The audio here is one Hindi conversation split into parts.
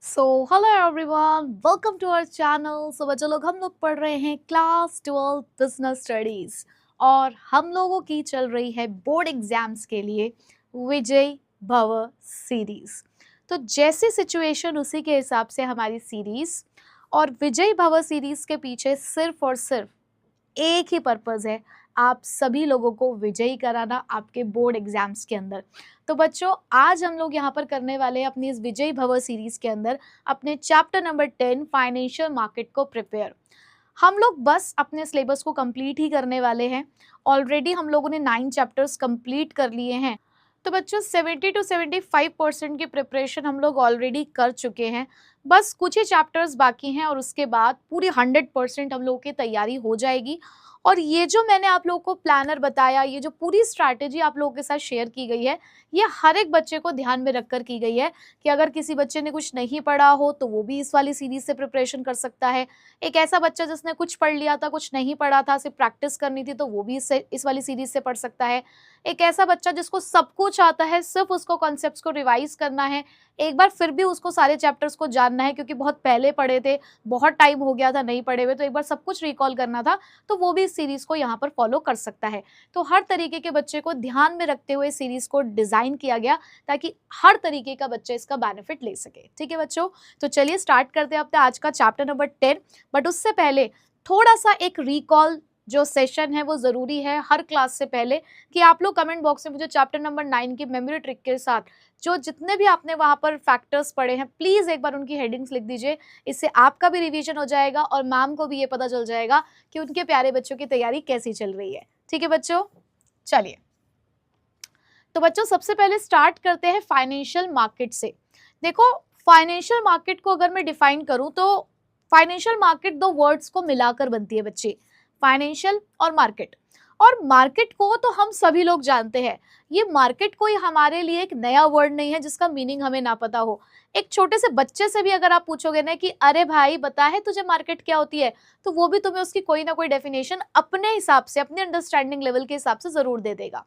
Hello everyone, welcome to our channel. बच्चों लोग, हम लोग पढ़ रहे हैं क्लास 12 बिजनेस स्टडीज और हम लोगों की चल रही है बोर्ड एग्जाम्स के लिए विजय भव सीरीज। तो जैसी सिचुएशन उसी के हिसाब से हमारी सीरीज, और विजय भव सीरीज के पीछे सिर्फ और सिर्फ एक ही पर्पस है, आप सभी लोगों को विजयी कराना आपके बोर्ड एग्जाम्स के अंदर। तो बच्चों, आज हम लोग यहाँ पर करने वाले हैं अपनी इस विजयी भव सीरीज के अंदर अपने चैप्टर नंबर 10 फाइनेंशियल मार्केट को प्रिपेयर। हम लोग बस अपने सिलेबस को कंप्लीट ही करने वाले हैं। ऑलरेडी हम लोगों ने 9 चैप्टर्स कंप्लीट कर लिए हैं। तो बच्चों 70 to 75% की प्रिपरेशन हम लोग ऑलरेडी कर चुके हैं। बस कुछ ही चैप्टर्स बाकी हैं और उसके बाद पूरी 100% हम लोगों की तैयारी हो जाएगी। और ये जो मैंने आप लोगों को प्लानर बताया, ये जो पूरी स्ट्रैटेजी आप लोगों के साथ शेयर की गई है, ये हर एक बच्चे को ध्यान में रखकर की गई है कि अगर किसी बच्चे ने कुछ नहीं पढ़ा हो तो वो भी इस वाली सीरीज से प्रिपरेशन कर सकता है। एक ऐसा बच्चा जिसने कुछ पढ़ लिया था, कुछ नहीं पढ़ा था, सिर्फ प्रैक्टिस करनी थी, तो वो भी इस वाली सीरीज से पढ़ सकता है। एक ऐसा बच्चा जिसको सब कुछ आता है, सिर्फ उसको कॉन्सेप्ट्स को रिवाइज करना है, एक बार फिर भी उसको सारे चैप्टर्स को जानना है क्योंकि बहुत पहले पढ़े थे, बहुत टाइम हो गया था नहीं पढ़े हुए, तो एक बार सब कुछ रिकॉल करना था, तो वो भी इस सीरीज को यहाँ पर फॉलो कर सकता है। तो हर तरीके के बच्चे को ध्यान में रखते हुए सीरीज को डिजाइन किया गया ताकि हर तरीके का बच्चा इसका बेनिफिट ले सके। ठीक है बच्चों, तो चलिए स्टार्ट करते हैं अपने आज का चैप्टर नंबर 10। बट उससे पहले थोड़ा सा एक रिकॉल जो सेशन है वो जरूरी है हर क्लास से पहले, कि आप लोग कमेंट बॉक्स में मुझे चैप्टर नंबर 9 की मेमोरी ट्रिक के साथ जो जितने भी आपने वहां पर फैक्टर्स पढ़े हैं, प्लीज एक बार उनकी हेडिंग्स लिख दीजिए। इससे आपका भी रिवीजन हो जाएगा और मैम को भी ये पता चल जाएगा कि उनके प्यारे बच्चों की तैयारी कैसी चल रही है। ठीक है बच्चों, चलिए। तो बच्चों सबसे पहले स्टार्ट करते हैं फाइनेंशियल मार्केट से। देखो, फाइनेंशियल मार्केट को अगर मैं डिफाइन करूं तो फाइनेंशियल मार्केट दो वर्ड्स को मिलाकर बनती है बच्चे, फाइनेंशियल और मार्केट। और मार्केट को तो हम सभी लोग जानते हैं, ये मार्केट कोई हमारे लिए एक नया वर्ड नहीं है जिसका मीनिंग हमें ना पता हो। एक छोटे से बच्चे से भी अगर आप पूछोगे ना कि अरे भाई बता है तुझे मार्केट क्या होती है, तो वो भी तुम्हें उसकी कोई ना कोई डेफिनेशन अपने हिसाब से, अपने अंडरस्टैंडिंग लेवल के हिसाब से जरूर दे देगा।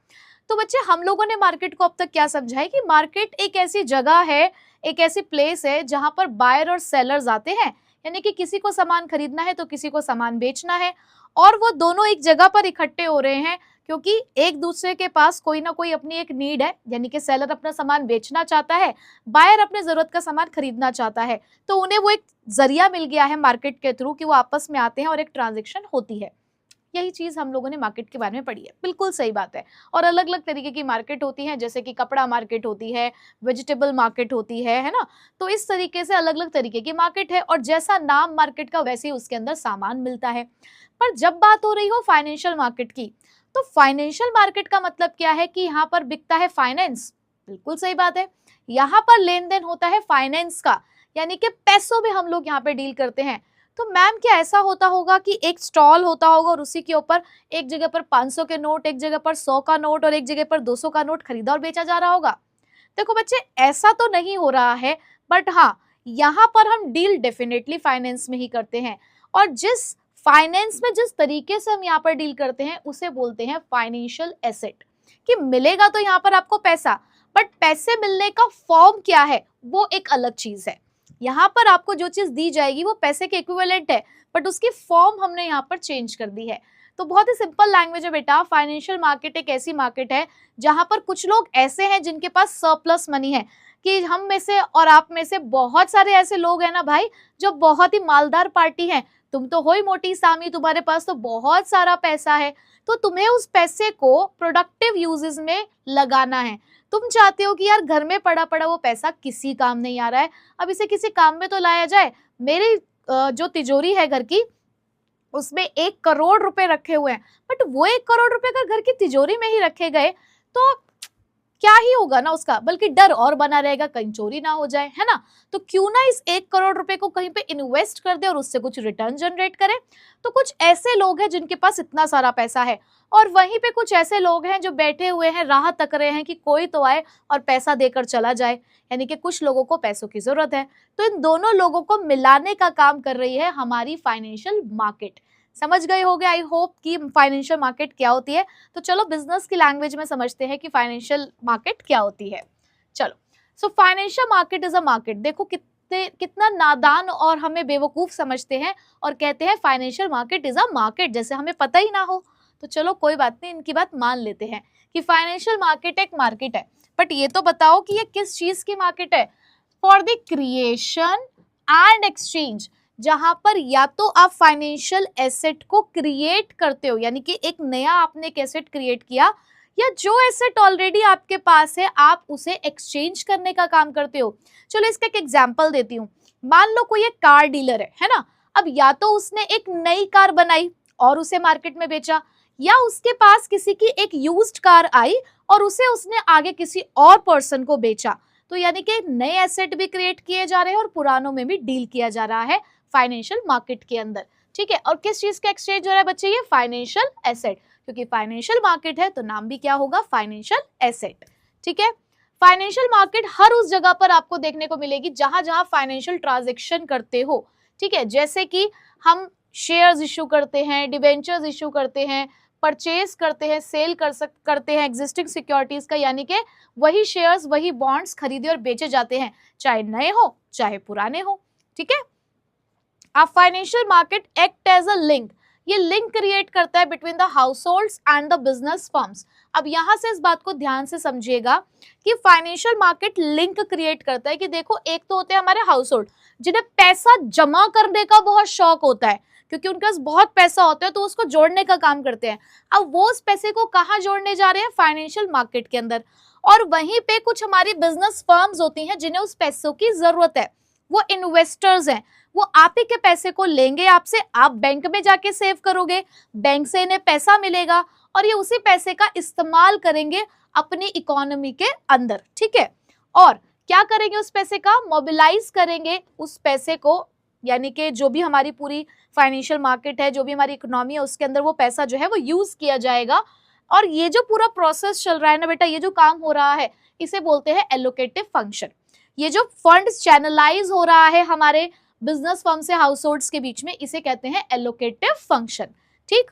तो बच्चे, हम लोगों ने मार्केट को अब तक क्या समझा है कि मार्केट एक ऐसी जगह है, एक ऐसी प्लेस है जहां पर बायर और सेलर्स आते हैं, यानी कि किसी को सामान खरीदना है तो किसी को सामान बेचना है, और वो दोनों एक जगह पर इकट्ठे हो रहे हैं क्योंकि एक दूसरे के पास कोई ना कोई अपनी एक नीड है, यानी कि सेलर अपना सामान बेचना चाहता है, बायर अपने जरूरत का सामान खरीदना चाहता है, तो उन्हें वो एक जरिया मिल गया है मार्केट के थ्रू कि वो आपस में आते हैं और एक ट्रांजेक्शन होती है। यही चीज हम लोगों ने मार्केट के बारे में पढ़ी है, बिल्कुल सही बात है। और अलग अलग तरीके की मार्केट होती है, जैसे कि कपड़ा मार्केट होती है, वेजिटेबल मार्केट होती है ना। तो इस तरीके से अलग अलग तरीके की मार्केट है, और जैसा नाम मार्केट का वैसे ही उसके अंदर सामान मिलता है। पर जब बात हो रही हो फाइनेंशियल मार्केट की, तो फाइनेंशियल मार्केट का मतलब क्या है कि यहाँ पर बिकता है फाइनेंस। बिल्कुल सही बात है, यहाँ पर लेन देन होता है फाइनेंस का, यानी कि पैसों में हम लोग यहाँ पे डील करते हैं। तो मैम, क्या ऐसा होता होगा कि एक स्टॉल होता होगा और उसी के ऊपर एक जगह पर 500 के नोट, एक जगह पर 100 का नोट और एक जगह पर 200 का नोट खरीदा और बेचा जा रहा होगा? देखो बच्चे, ऐसा तो नहीं हो रहा है, बट हाँ, यहाँ पर हम डील डेफिनेटली फाइनेंस में ही करते हैं। और जिस फाइनेंस में जिस तरीके से हम यहाँ पर डील करते हैं उसे बोलते हैं फाइनेंशियल एसेट। कि मिलेगा तो यहाँ पर आपको पैसा, बट पैसे मिलने का फॉर्म क्या है वो एक अलग चीज है। यहाँ पर आपको जो चीज दी जाएगी वो पैसे के इक्विवेलेंट है, बट उसकी फॉर्म हमने यहाँ पर चेंज कर दी है। तो बहुत ही सिंपल लैंग्वेज है बेटा, फाइनेंशियल मार्केट एक ऐसी मार्केट है जहां पर कुछ लोग ऐसे हैं जिनके पास सरप्लस मनी है, कि हम में से और आप में से बहुत सारे ऐसे लोग हैं ना भाई, जो बहुत ही मालदार पार्टी हैं। तुम तो हो ही मोटी सामी, तुम्हारे पास तो बहुत सारा पैसा है, तो तुम्हें उस पैसे को प्रोडक्टिव यूजेस में लगाना है। तुम चाहते हो कि यार घर में पड़ा पड़ा वो पैसा किसी काम नहीं आ रहा है, अब इसे किसी काम में तो लाया जाए। मेरी जो तिजोरी है घर की, उसमें 1 करोड़ रुपए रखे हुए हैं, बट वो 1 करोड़ रुपए का घर की तिजोरी में ही रखे गए तो क्या ही होगा ना उसका, बल्कि डर और बना रहेगा कहीं चोरी ना हो जाए, है ना। तो क्यों ना इस 1 करोड़ रुपए को कहीं पे इन्वेस्ट कर दे और उससे कुछ रिटर्न जनरेट करे। तो कुछ ऐसे लोग हैं जिनके पास इतना सारा पैसा है, और वहीं पे कुछ ऐसे लोग हैं जो बैठे हुए हैं, राह तक रहे हैं कि कोई तो आए और पैसा देकर चला जाए, यानी कि कुछ लोगों को पैसों की जरूरत है। तो इन दोनों लोगों को मिलाने का काम कर रही है हमारी फाइनेंशियल मार्केट। समझ गए होगे आई होप कि फाइनेंशियल मार्केट क्या होती है। तो चलो बिजनेस की लैंग्वेज में समझते हैं कि फाइनेंशियल मार्केट क्या होती है। चलो, so financial market is a market. देखो कितना नादान और हमें बेवकूफ समझते हैं और कहते हैं financial market is a market, जैसे हमें पता ही ना हो। तो चलो कोई बात नहीं, इनकी बात मान लेते हैं कि फाइनेंशियल मार्केट एक मार्केट है, बट ये तो बताओ कि ये किस चीज की मार्केट है? For the creation and exchange, जहां पर या तो आप फाइनेंशियल एसेट को क्रिएट करते हो, यानी कि एक नया आपने एक एसेट क्रिएट किया, या जो एसेट ऑलरेडी आपके पास है आप उसे एक्सचेंज करने का काम करते हो। चलो इसका एक एग्जांपल देती हूँ। मान लो कोई एक कार डीलर है ना, अब या तो उसने एक नई कार बनाई और उसे मार्केट में बेचा, या उसके पास किसी की एक यूज्ड कार आई और उसे उसने आगे किसी और पर्सन को बेचा। तो यानी कि नए एसेट भी क्रिएट किए जा रहे हैं और पुरानों में भी डील किया जा रहा है फाइनेंशियल मार्केट के अंदर, ठीक है। और किस चीज का एक्सचेंज हो रहा है बच्चे? ये फाइनेंशियल एसेट, क्योंकि फाइनेंशियल मार्केट है तो नाम भी क्या होगा? फाइनेंशियल एसेट, ठीक है। फाइनेंशियल मार्केट हर उस जगह पर आपको देखने को मिलेगी जहां जहां फाइनेंशियल ट्रांजैक्शन करते हो, ठीक है। जैसे कि हम शेयर्स इश्यू करते हैं, डिबेंचर्स इश्यू करते हैं, परचेज करते हैं, सेल करते हैं एग्जिस्टिंग सिक्योरिटीज का, यानी कि वही शेयर्स वही बॉन्ड्स खरीदे और बेचे जाते हैं, चाहे नए हो चाहे पुराने हो, ठीक है। अब financial market act as a link, ये लिंक क्रिएट करता है between the households and the business firms. अब यहां से इस बात को ध्यान से समझिएगा कि फाइनेंशियल मार्केट लिंक क्रिएट करता है कि देखो, एक तो होते हैं हमारे हाउसहोल्ड जिन्हें पैसा जमा करने का बहुत शौक होता है, क्योंकि उनके पास बहुत पैसा होता है तो उसको जोड़ने का काम करते हैं। अब वो उस पैसे को कहाँ जोड़ने जा रहे हैं? फाइनेंशियल मार्केट के अंदर। और वहीं पे कुछ हमारी बिजनेस फर्म्स होती हैं जिन्हें उस पैसों की जरूरत है, वो इन्वेस्टर्स हैं, वो आप ही के पैसे को लेंगे आपसे, आप बैंक में जाके सेव करोगे, बैंक से इन्हें पैसा मिलेगा और ये उसी पैसे का इस्तेमाल करेंगे अपनी इकोनॉमी के अंदर, ठीक है। और क्या करेंगे? उस पैसे का मोबिलाइज करेंगे उस पैसे को, यानी कि जो भी हमारी पूरी फाइनेंशियल मार्केट है, जो भी हमारी इकोनॉमी है, उसके अंदर वो पैसा जो है वो यूज किया जाएगा। और ये जो पूरा प्रोसेस चल रहा है ना बेटा, ये जो काम हो रहा है, इसे बोलते हैं एलोकेटिव फंक्शन। ये जो फंड्स चैनलाइज हो रहा है हमारे बिजनेस फर्म से हाउसहोल्ड्स के बीच में, इसे कहते हैं एलोकेटिव फंक्शन, ठीक।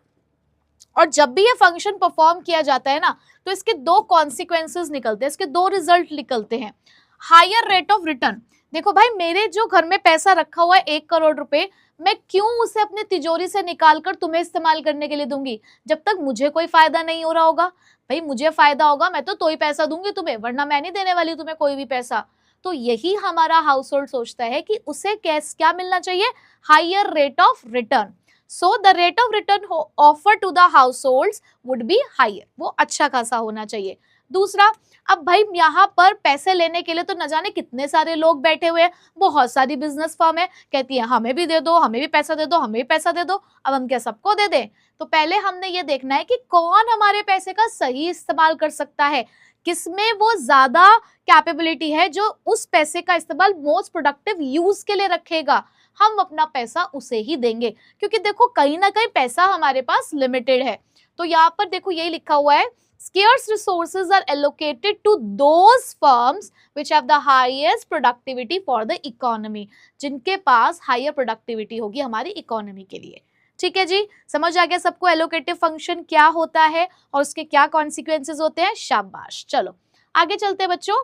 और जब भी ये फंक्शन परफॉर्म किया जाता है ना, तो इसके दो कॉन्सिक्वेंसेस निकलते हैं, इसके दो रिजल्ट निकलते हैं। हायर रेट ऑफ रिटर्न, देखो भाई, मेरे जो घर में पैसा रखा हुआ है 1 करोड़ रुपए, मैं क्यों उसे अपनी तिजोरी से निकालकर तुम्हें इस्तेमाल करने के लिए दूंगी, जब तक मुझे कोई फायदा नहीं हो रहा होगा। भाई मुझे फायदा होगा मैं तो ही पैसा दूंगी तुम्हें, वरना मैं नहीं देने वाली तुम्हें कोई भी पैसा। तो यही हमारा हाउसहोल्ड सोचता है कि उसे क्या मिलना चाहिए? Higher rate of return. So the rate of return offer to the households would be higher, वो अच्छा खासा होना चाहिए। दूसरा, अब भाई यहाँ पर पैसे लेने के लिए तो न जाने कितने सारे लोग बैठे हुए हैं, बहुत सारी बिजनेस फर्म है, कहती है हमें भी दे दो, हमें भी पैसा दे दो, हमें भी पैसा दे दो। अब हम क्या सबको दे दें? तो पहले हमने ये देखना है कि कौन हमारे पैसे का सही इस्तेमाल कर सकता है, किसमें वो ज्यादा कैपेबिलिटी है जो उस पैसे का इस्तेमाल मोस्ट प्रोडक्टिव यूज के लिए रखेगा, हम अपना पैसा उसे ही देंगे। क्योंकि देखो कहीं ना कहीं पैसा हमारे पास लिमिटेड है। तो यहाँ पर देखो यही लिखा हुआ है, scarce resources are allocated to those firms which have the highest productivity for the economy, जिनके पास हायर प्रोडक्टिविटी होगी हमारी इकोनॉमी के लिए, ठीक है जी। समझ आ गया सबको एलोकेटिव फंक्शन क्या होता है और उसके क्या कॉन्सिक्वेंसेस होते हैं? शाबाश। चलो आगे चलते हैं बच्चों।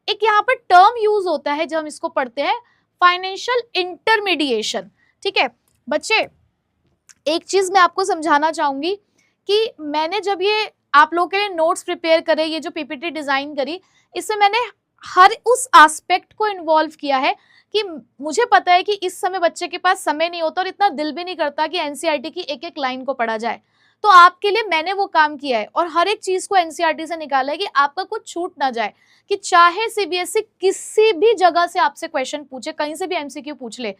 एक यहाँ पर टर्म यूज होता है जब हम इसको पढ़ते हैं, फाइनेंशियल इंटरमीडिएशन, ठीक है बच्चे। एक चीज मैं आपको समझाना चाहूंगी कि मैंने जब ये आप लोगों के लिए नोट्स प्रिपेयर करे, ये जो पीपीटी डिजाइन करी, इसमें मैंने हर उस एस्पेक्ट को इन्वॉल्व किया है कि मुझे पता है कि इस समय बच्चे के पास समय नहीं होता और इतना दिल भी नहीं करता कि एनसीईआरटी की एक एक लाइन को पढ़ा जाए। तो आपके लिए मैंने वो काम किया है और हर एक चीज को एनसीईआरटी से निकाला है कि आपका कुछ छूट ना जाए, कि चाहे सीबीएसई किसी भी जगह से आपसे क्वेश्चन पूछे, कहीं से भी एमसीक्यू पूछ ले,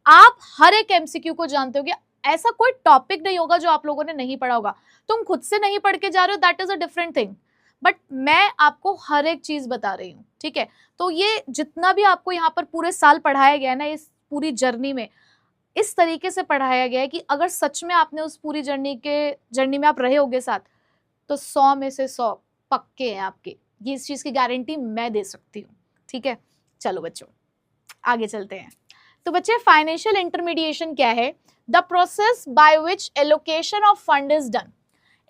आप हर एक एमसीक्यू को जानते हो। ऐसा कोई टॉपिक नहीं होगा जो आप लोगों ने नहीं पढ़ा होगा। तुम खुद से नहीं पढ़ के जा रहे हो, that is a different thing, but मैं आपको हर एक चीज बता रही हूँ, ठीक है। तो ये जितना भी आपको यहाँ पर पूरे साल पढ़ाया गया है ना, इस पूरी जर्नी में इस तरीके से पढ़ाया गया है कि अगर सच में आपने उस पूरी जर्नी में आप रहे होगे साथ, तो 100 में से 100 पक्के हैं आपके। ये इस चीज की गारंटी मैं दे सकती हूँ, ठीक है। चलो बच्चों आगे चलते हैं। तो बच्चे फाइनेंशियल इंटरमीडिएशन क्या है? The process by which allocation of fund is done.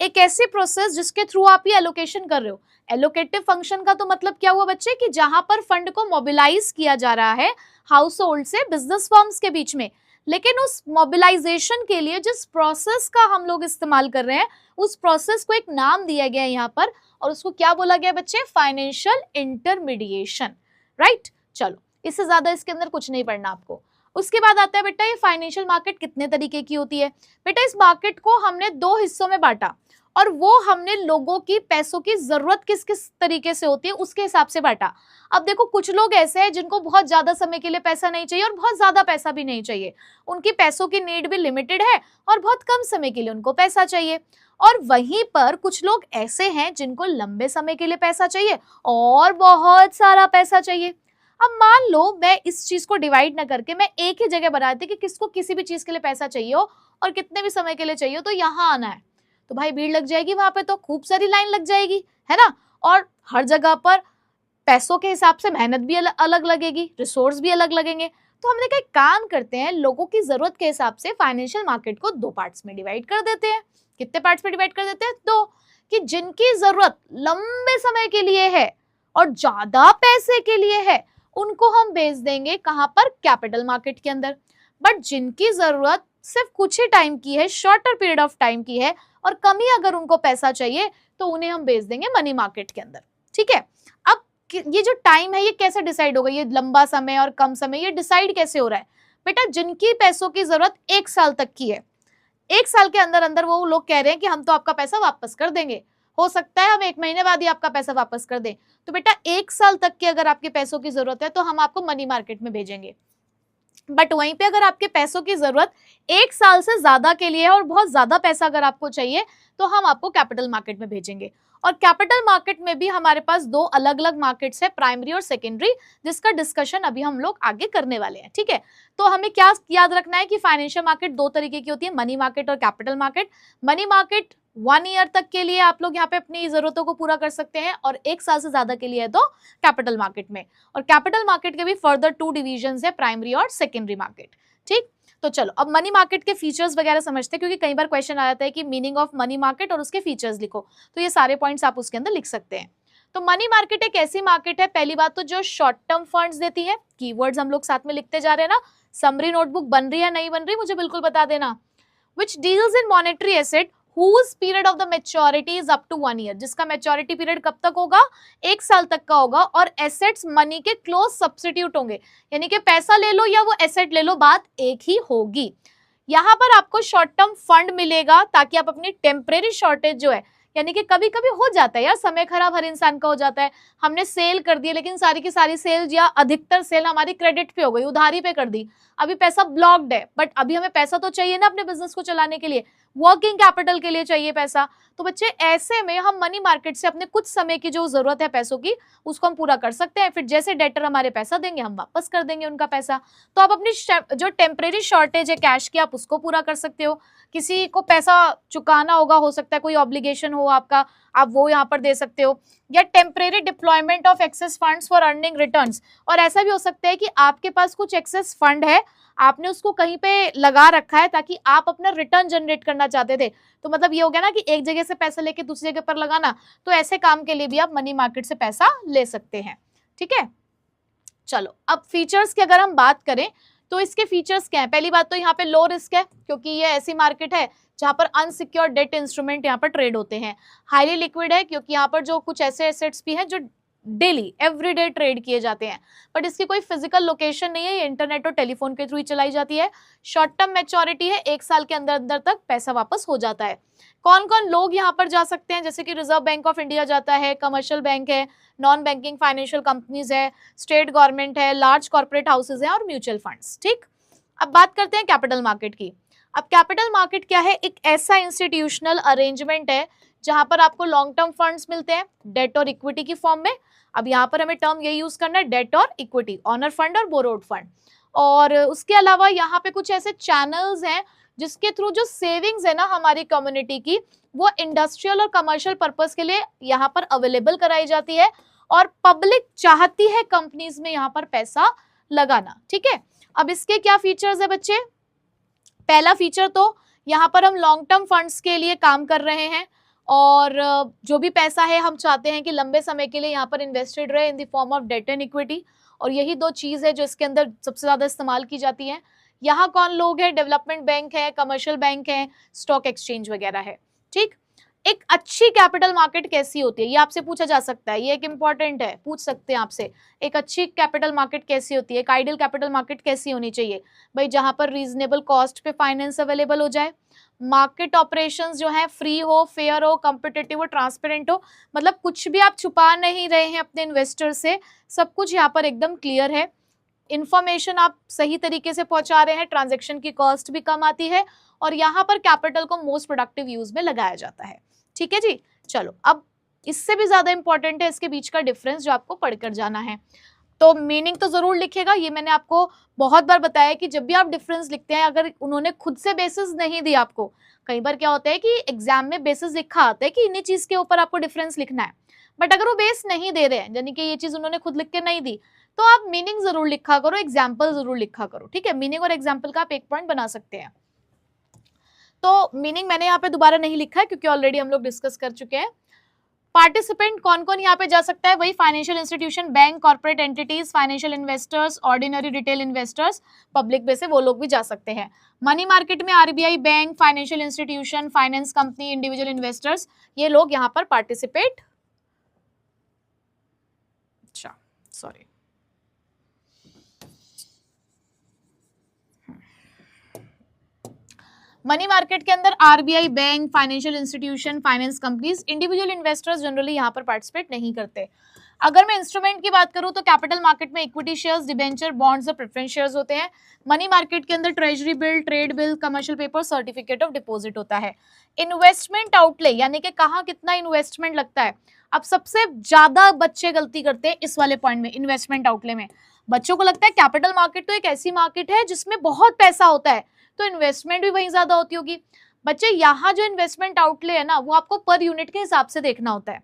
एक ऐसी प्रोसेस जिसके थ्रू आप ये एलोकेशन कर रहे हो। एलोकेटिव फंक्शन का तो मतलब क्या हुआ बच्चे कि जहां पर फंड को मोबिलाइज किया जा रहा है हाउस होल्ड से बिजनेस फर्म्स के बीच में, लेकिन उस मोबिलाइजेशन के लिए जिस प्रोसेस का हम लोग इस्तेमाल कर रहे हैं उस प्रोसेस को एक नाम दिया गया है यहाँ पर, और उसको क्या बोला गया बच्चे? Financial intermediation, right. चलो, इससे ज्यादा इसके अंदर कुछ नहीं पढ़ना आपको। उसके बाद आता है बेटा ये फाइनेंशियल मार्केट कितने तरीके की होती है। बेटा इस मार्केट को हमने दो हिस्सों में बांटा, और वो हमने लोगों की पैसों की जरूरत किस किस तरीके से होती है उसके हिसाब से बांटा। अब देखो, कुछ लोग ऐसे हैं जिनको बहुत ज्यादा समय के लिए पैसा नहीं चाहिए और बहुत ज्यादा पैसा भी नहीं चाहिए, उनकी पैसों की नीड भी लिमिटेड है और बहुत कम समय के लिए उनको पैसा चाहिए। और वहीं पर कुछ लोग ऐसे हैं जिनको लंबे समय के लिए पैसा चाहिए और बहुत सारा पैसा चाहिए। अब मान लो मैं इस चीज को डिवाइड ना करके मैं एक ही जगह बना देती कि किसको किसी भी चीज के लिए पैसा चाहिए हो और कितने भी समय के लिए चाहिए हो तो यहाँ आना है, तो भाई भीड़ लग जाएगी वहां पे, तो खूब सारी लाइन लग जाएगी, है ना। और हर जगह पर पैसों के हिसाब से मेहनत भी अलग लगेगी, रिसोर्स भी अलग लगेंगे। तो हमने कहा काम करते हैं, लोगों की जरूरत के हिसाब से फाइनेंशियल मार्केट को दो पार्ट्स में डिवाइड कर देते हैं। कितने पार्ट्स में डिवाइड कर देते हैं? दो, कि जिनकी जरूरत लंबे समय के लिए है और ज्यादा पैसे के लिए है उनको हम भेज देंगे कहां पर? कैपिटल मार्केट के अंदर। बट जिनकी जरूरत सिर्फ कुछ ही टाइम की है, शॉर्टर पीरियड ऑफ टाइम की है और कम ही अगर उनको पैसा चाहिए तो उन्हें हम भेज देंगे मनी मार्केट के अंदर, ठीक है। अब ये जो टाइम है ये कैसे डिसाइड होगा, ये लंबा समय और कम समय ये डिसाइड कैसे हो रहा है? बेटा जिनकी पैसों की जरूरत 1 साल तक की है, 1 साल के अंदर अंदर वो लोग कह रहे हैं कि हम तो आपका पैसा वापस कर देंगे, हो सकता है हम 1 महीने बाद ही आपका पैसा वापस कर दें, तो बेटा 1 साल तक की अगर आपके पैसों की जरूरत है तो हम आपको मनी मार्केट में भेजेंगे। बट वहीं पे अगर आपके पैसों की जरूरत 1 साल से ज्यादा के लिए है और बहुत ज्यादा पैसा अगर आपको चाहिए तो हम आपको कैपिटल मार्केट में भेजेंगे। और कैपिटल मार्केट में भी हमारे पास दो अलग अलग मार्केट्स है, प्राइमरी और सेकेंडरी, जिसका डिस्कशन अभी हम लोग आगे करने वाले हैं, ठीक है। तो हमें क्या याद रखना है कि फाइनेंशियल मार्केट दो तरीके की होती है, मनी मार्केट और capital market. Money market 1 year तक के लिए आप लोग यहाँ पे अपनी जरूरतों को पूरा कर सकते हैं और 1 साल से ज्यादा के लिए है तो कैपिटल मार्केट में। और कैपिटल मार्केट के भी फर्दर 2 डिविजन्स है, प्राइमरी और सेकेंडरी मार्केट, ठीक। तो चलो अब मनी मार्केट के फीचर्स वगैरह समझते हैं, क्योंकि कई बार क्वेश्चन आ जाता है कि मीनिंग ऑफ मनी मार्केट और उसके फीचर्स लिखो, तो ये सारे पॉइंट्स आप उसके अंदर लिख सकते हैं। तो मनी मार्केट एक ऐसी मार्केट है, पहली बात तो जो शॉर्ट टर्म फंड्स देती है। कीवर्ड्स हम लोग साथ में लिखते जा रहे हैं ना, समरी नोटबुक बन रही है नहीं बन रही मुझे बिल्कुल बता देना। Which deals in monetary asset whose period of the maturity is up to 1 year, जिसका मैच्योरिटी पीरियड कब तक होगा? 1 साल तक का होगा, और एसेट्स मनी के क्लोज सब्स्टिट्यूट होंगे, यानी कि पैसा ले लो या वो एसेट ले लो, बात एक ही होगी। यहाँ पर आपको शॉर्ट टर्म फंड मिलेगा ताकि आप अपनी टेम्परेरी शॉर्टेज जो है, यानी कि कभी कभी हो जाता है यार, समय खराब हर इंसान का हो जाता है, हमने सेल कर दी लेकिन सारी की सारी सेल या अधिकतर सेल हमारी क्रेडिट पे हो गई, उधारी पे कर दी, अभी पैसा ब्लॉक्ड है, बट अभी हमें पैसा तो चाहिए ना अपने बिजनेस को चलाने के लिए, वर्किंग कैपिटल के लिए चाहिए पैसा। तो बच्चे ऐसे में हम मनी मार्केट से अपने कुछ समय की जो जरूरत है पैसों की उसको हम पूरा कर सकते हैं, फिर जैसे डेटर हमारे पैसा देंगे हम वापस कर देंगे उनका पैसा। तो आप अपनी जो टेम्परेरी शॉर्टेज है कैश की आप उसको पूरा कर सकते हो। किसी को पैसा चुकाना होगा, हो सकता है कोई ऑब्लिगेशन हो आपका, आप वो यहाँ पर दे सकते हो, या temporary deployment of excess funds for earning returns. और ऐसा भी हो सकता है कि आपके पास कुछ एक्सेस फंड है, आपने उसको कहीं पे लगा रखा है ताकि आप अपना रिटर्न जनरेट करना चाहते थे, तो मतलब ये हो गया ना कि एक जगह से पैसा लेके दूसरी जगह पर लगाना, तो ऐसे काम के लिए भी आप मनी मार्केट से पैसा ले सकते हैं, ठीक है। चलो अब फीचर्स की अगर हम बात करें तो इसके फीचर्स क्या है? पहली बात तो यहाँ पे लो रिस्क है, क्योंकि ये ऐसी मार्केट है जहां पर अनसिक्योर्ड डेट इंस्ट्रूमेंट यहाँ पर ट्रेड होते हैं। हाईली लिक्विड है, क्योंकि यहाँ पर जो कुछ ऐसे एसेट्स भी हैं जो डेली एवरीडे ट्रेड किए जाते हैं, बट इसकी कोई फिजिकल लोकेशन नहीं है, ये इंटरनेट और टेलीफोन के थ्रू ही चलाई जाती है। शॉर्ट टर्म मैच्योरिटी है, 1 साल के अंदर अंदर तक पैसा वापस हो जाता है। कौन कौन लोग यहाँ पर जा सकते हैं? जैसे कि रिजर्व बैंक ऑफ इंडिया जाता है, कमर्शियल बैंक है, नॉन बैंकिंग फाइनेंशियल कंपनीज है, स्टेट गवर्नमेंट है, लार्ज कॉर्पोरेट हाउसेज है और म्यूचुअल फंड्स, ठीक। अब बात करते हैं कैपिटल मार्केट की। अब कैपिटल मार्केट क्या है? एक ऐसा इंस्टीट्यूशनल अरेंजमेंट है जहां पर आपको लॉन्ग टर्म फंड्स मिलते हैं डेट और इक्विटी की फॉर्म में। अब यहाँ पर हमें टर्म ये यूज करना है, डेट और इक्विटी, ऑनर फंड और बोरोड फंड। और उसके अलावा यहाँ पे कुछ ऐसे चैनल्स हैं जिसके थ्रू जो सेविंग्स है ना हमारी कम्युनिटी की, वो इंडस्ट्रियल और कमर्शियल पर्पस के लिए यहाँ पर अवेलेबल कराई जाती है, और पब्लिक चाहती है कंपनीज में यहाँ पर पैसा लगाना, ठीक है। अब इसके क्या फीचर्स है बच्चे? पहला फीचर तो यहाँ पर हम लॉन्ग टर्म फंड्स के लिए काम कर रहे हैं, और जो भी पैसा है हम चाहते हैं कि लंबे समय के लिए यहाँ पर इन्वेस्टेड रहे in the form of debt and equity, और यही दो चीज है जो इसके अंदर सबसे ज्यादा इस्तेमाल की जाती है। यहाँ कौन लोग है? डेवलपमेंट बैंक है, कमर्शियल बैंक है, स्टॉक एक्सचेंज वगैरह है। ठीक, एक अच्छी कैपिटल मार्केट कैसी होती है ये आपसे पूछा जा सकता है, ये एक इंपॉर्टेंट है, पूछ सकते हैं आपसे। एक अच्छी कैपिटल मार्केट कैसी होती है, एक आइडियल कैपिटल मार्केट कैसी होनी चाहिए भाई? जहां पर रीजनेबल कॉस्ट पे फाइनेंस अवेलेबल हो जाए, मार्केट ऑपरेशंस जो है फ्री हो, फेयर हो, कॉम्पिटिटिव हो, ट्रांसपेरेंट हो, मतलब कुछ भी आप छुपा नहीं रहे हैं अपने इन्वेस्टर से, सब कुछ यहाँ पर एकदम क्लियर है, इंफॉर्मेशन आप सही तरीके से पहुंचा रहे हैं, ट्रांजैक्शन की कॉस्ट भी कम आती है, और यहाँ पर कैपिटल को मोस्ट प्रोडक्टिव यूज में लगाया जाता है। ठीक है जी, चलो अब इससे भी ज्यादा इंपॉर्टेंट है इसके बीच का डिफरेंस जो आपको पढ़कर जाना है। तो मीनिंग तो जरूर लिखेगा, ये मैंने आपको बहुत बार बताया कि जब भी आप डिफरेंस लिखते हैं, अगर उन्होंने खुद से बेसिस नहीं दिया आपको, कई बार क्या होता है कि एग्जाम में बेसिस लिखा आता है कि इन्हीं चीज के ऊपर आपको डिफरेंस लिखना है, बट अगर वो बेस नहीं दे रहे हैं, यानी कि ये चीज उन्होंने खुद लिख के नहीं दी, तो आप मीनिंग जरूर लिखा करो, एग्जाम्पल जरूर लिखा करो। ठीक है, मीनिंग और एग्जाम्पल का आप एक पॉइंट बना सकते हैं। तो मीनिंग मैंने यहाँ पे दोबारा नहीं लिखा है क्योंकि ऑलरेडी हम लोग डिस्कस कर चुके हैं। पार्टिसिपेंट कौन कौन यहाँ पे जा सकता है? वही financial institution, bank, corporate entities, financial investors, ordinary retail investors, public में से वो लोग भी जा सकते हैं। मनी मार्केट में RBI, bank, financial institution, finance company, individual investors, ये लोग यहाँ पर पार्टिसिपेट, अच्छा सॉरी, मनी मार्केट के अंदर RBI, bank, financial institution, finance companies, individual investors generally यहाँ पर पार्टिसिपेट नहीं करते। अगर मैं इंस्ट्रूमेंट की बात करूं तो कैपिटल मार्केट में इक्विटी शेयर्स, डिबेंचर, बॉन्ड्स और प्रेफरेंस शेयर्स होते हैं। मनी मार्केट के अंदर treasury bill, trade bill, commercial paper, certificate of deposit होता है। इन्वेस्टमेंट आउटले यानी कि कहाँ कितना इन्वेस्टमेंट लगता है, अब सबसे ज्यादा बच्चे गलती करते हैं इस वाले पॉइंट में, इन्वेस्टमेंट आउटले में। बच्चों को लगता है कैपिटल मार्केट तो एक ऐसी मार्केट है जिसमें बहुत पैसा होता है, तो इन्वेस्टमेंट भी वहीं ज्यादा होती होगी। बच्चे यहाँ जो इन्वेस्टमेंट आउटले है ना, वो आपको पर यूनिट के हिसाब से देखना होता है।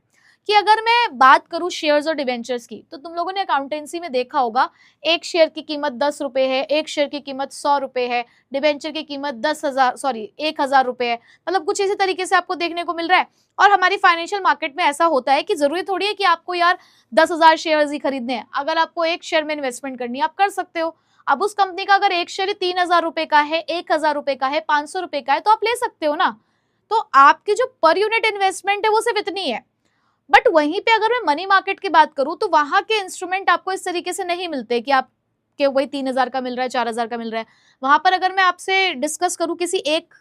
कि अगर मैं बात करूं शेयर्स और डिवेंचर्स की, तो तुम लोगों ने अकाउंटेंसी में देखा होगा, एक शेयर की कीमत 10 रुपए है, एक शेयर की कीमत 100 रुपए है, डिवेंचर की कीमत 10,000 रुपए है, मतलब कुछ इसी तरीके से आपको देखने को मिल रहा है। और हमारी फाइनेंशियल मार्केट में ऐसा होता है कि जरूरी थोड़ी है कि आपको यार 10,000 शेयर ही खरीदने हैं, अगर आपको एक शेयर में इन्वेस्टमेंट करनी है आप कर सकते हो। अब उस कंपनी का अगर एक शेयर 3,000 रुपए का है, 1,000 रुपए का है, 500 रुपए का है, तो आप ले सकते हो ना। तो आपकी जो पर यूनिट इन्वेस्टमेंट है वो सिर्फ इतनी है। बट वहीं पे अगर मैं मनी मार्केट की बात करूं तो वहां के इंस्ट्रूमेंट आपको इस तरीके से नहीं मिलते कि आप के वही 3,000 का मिल रहा है, 4,000 का मिल रहा है। वहां पर अगर मैं आपसे डिस्कस करूं किसी एक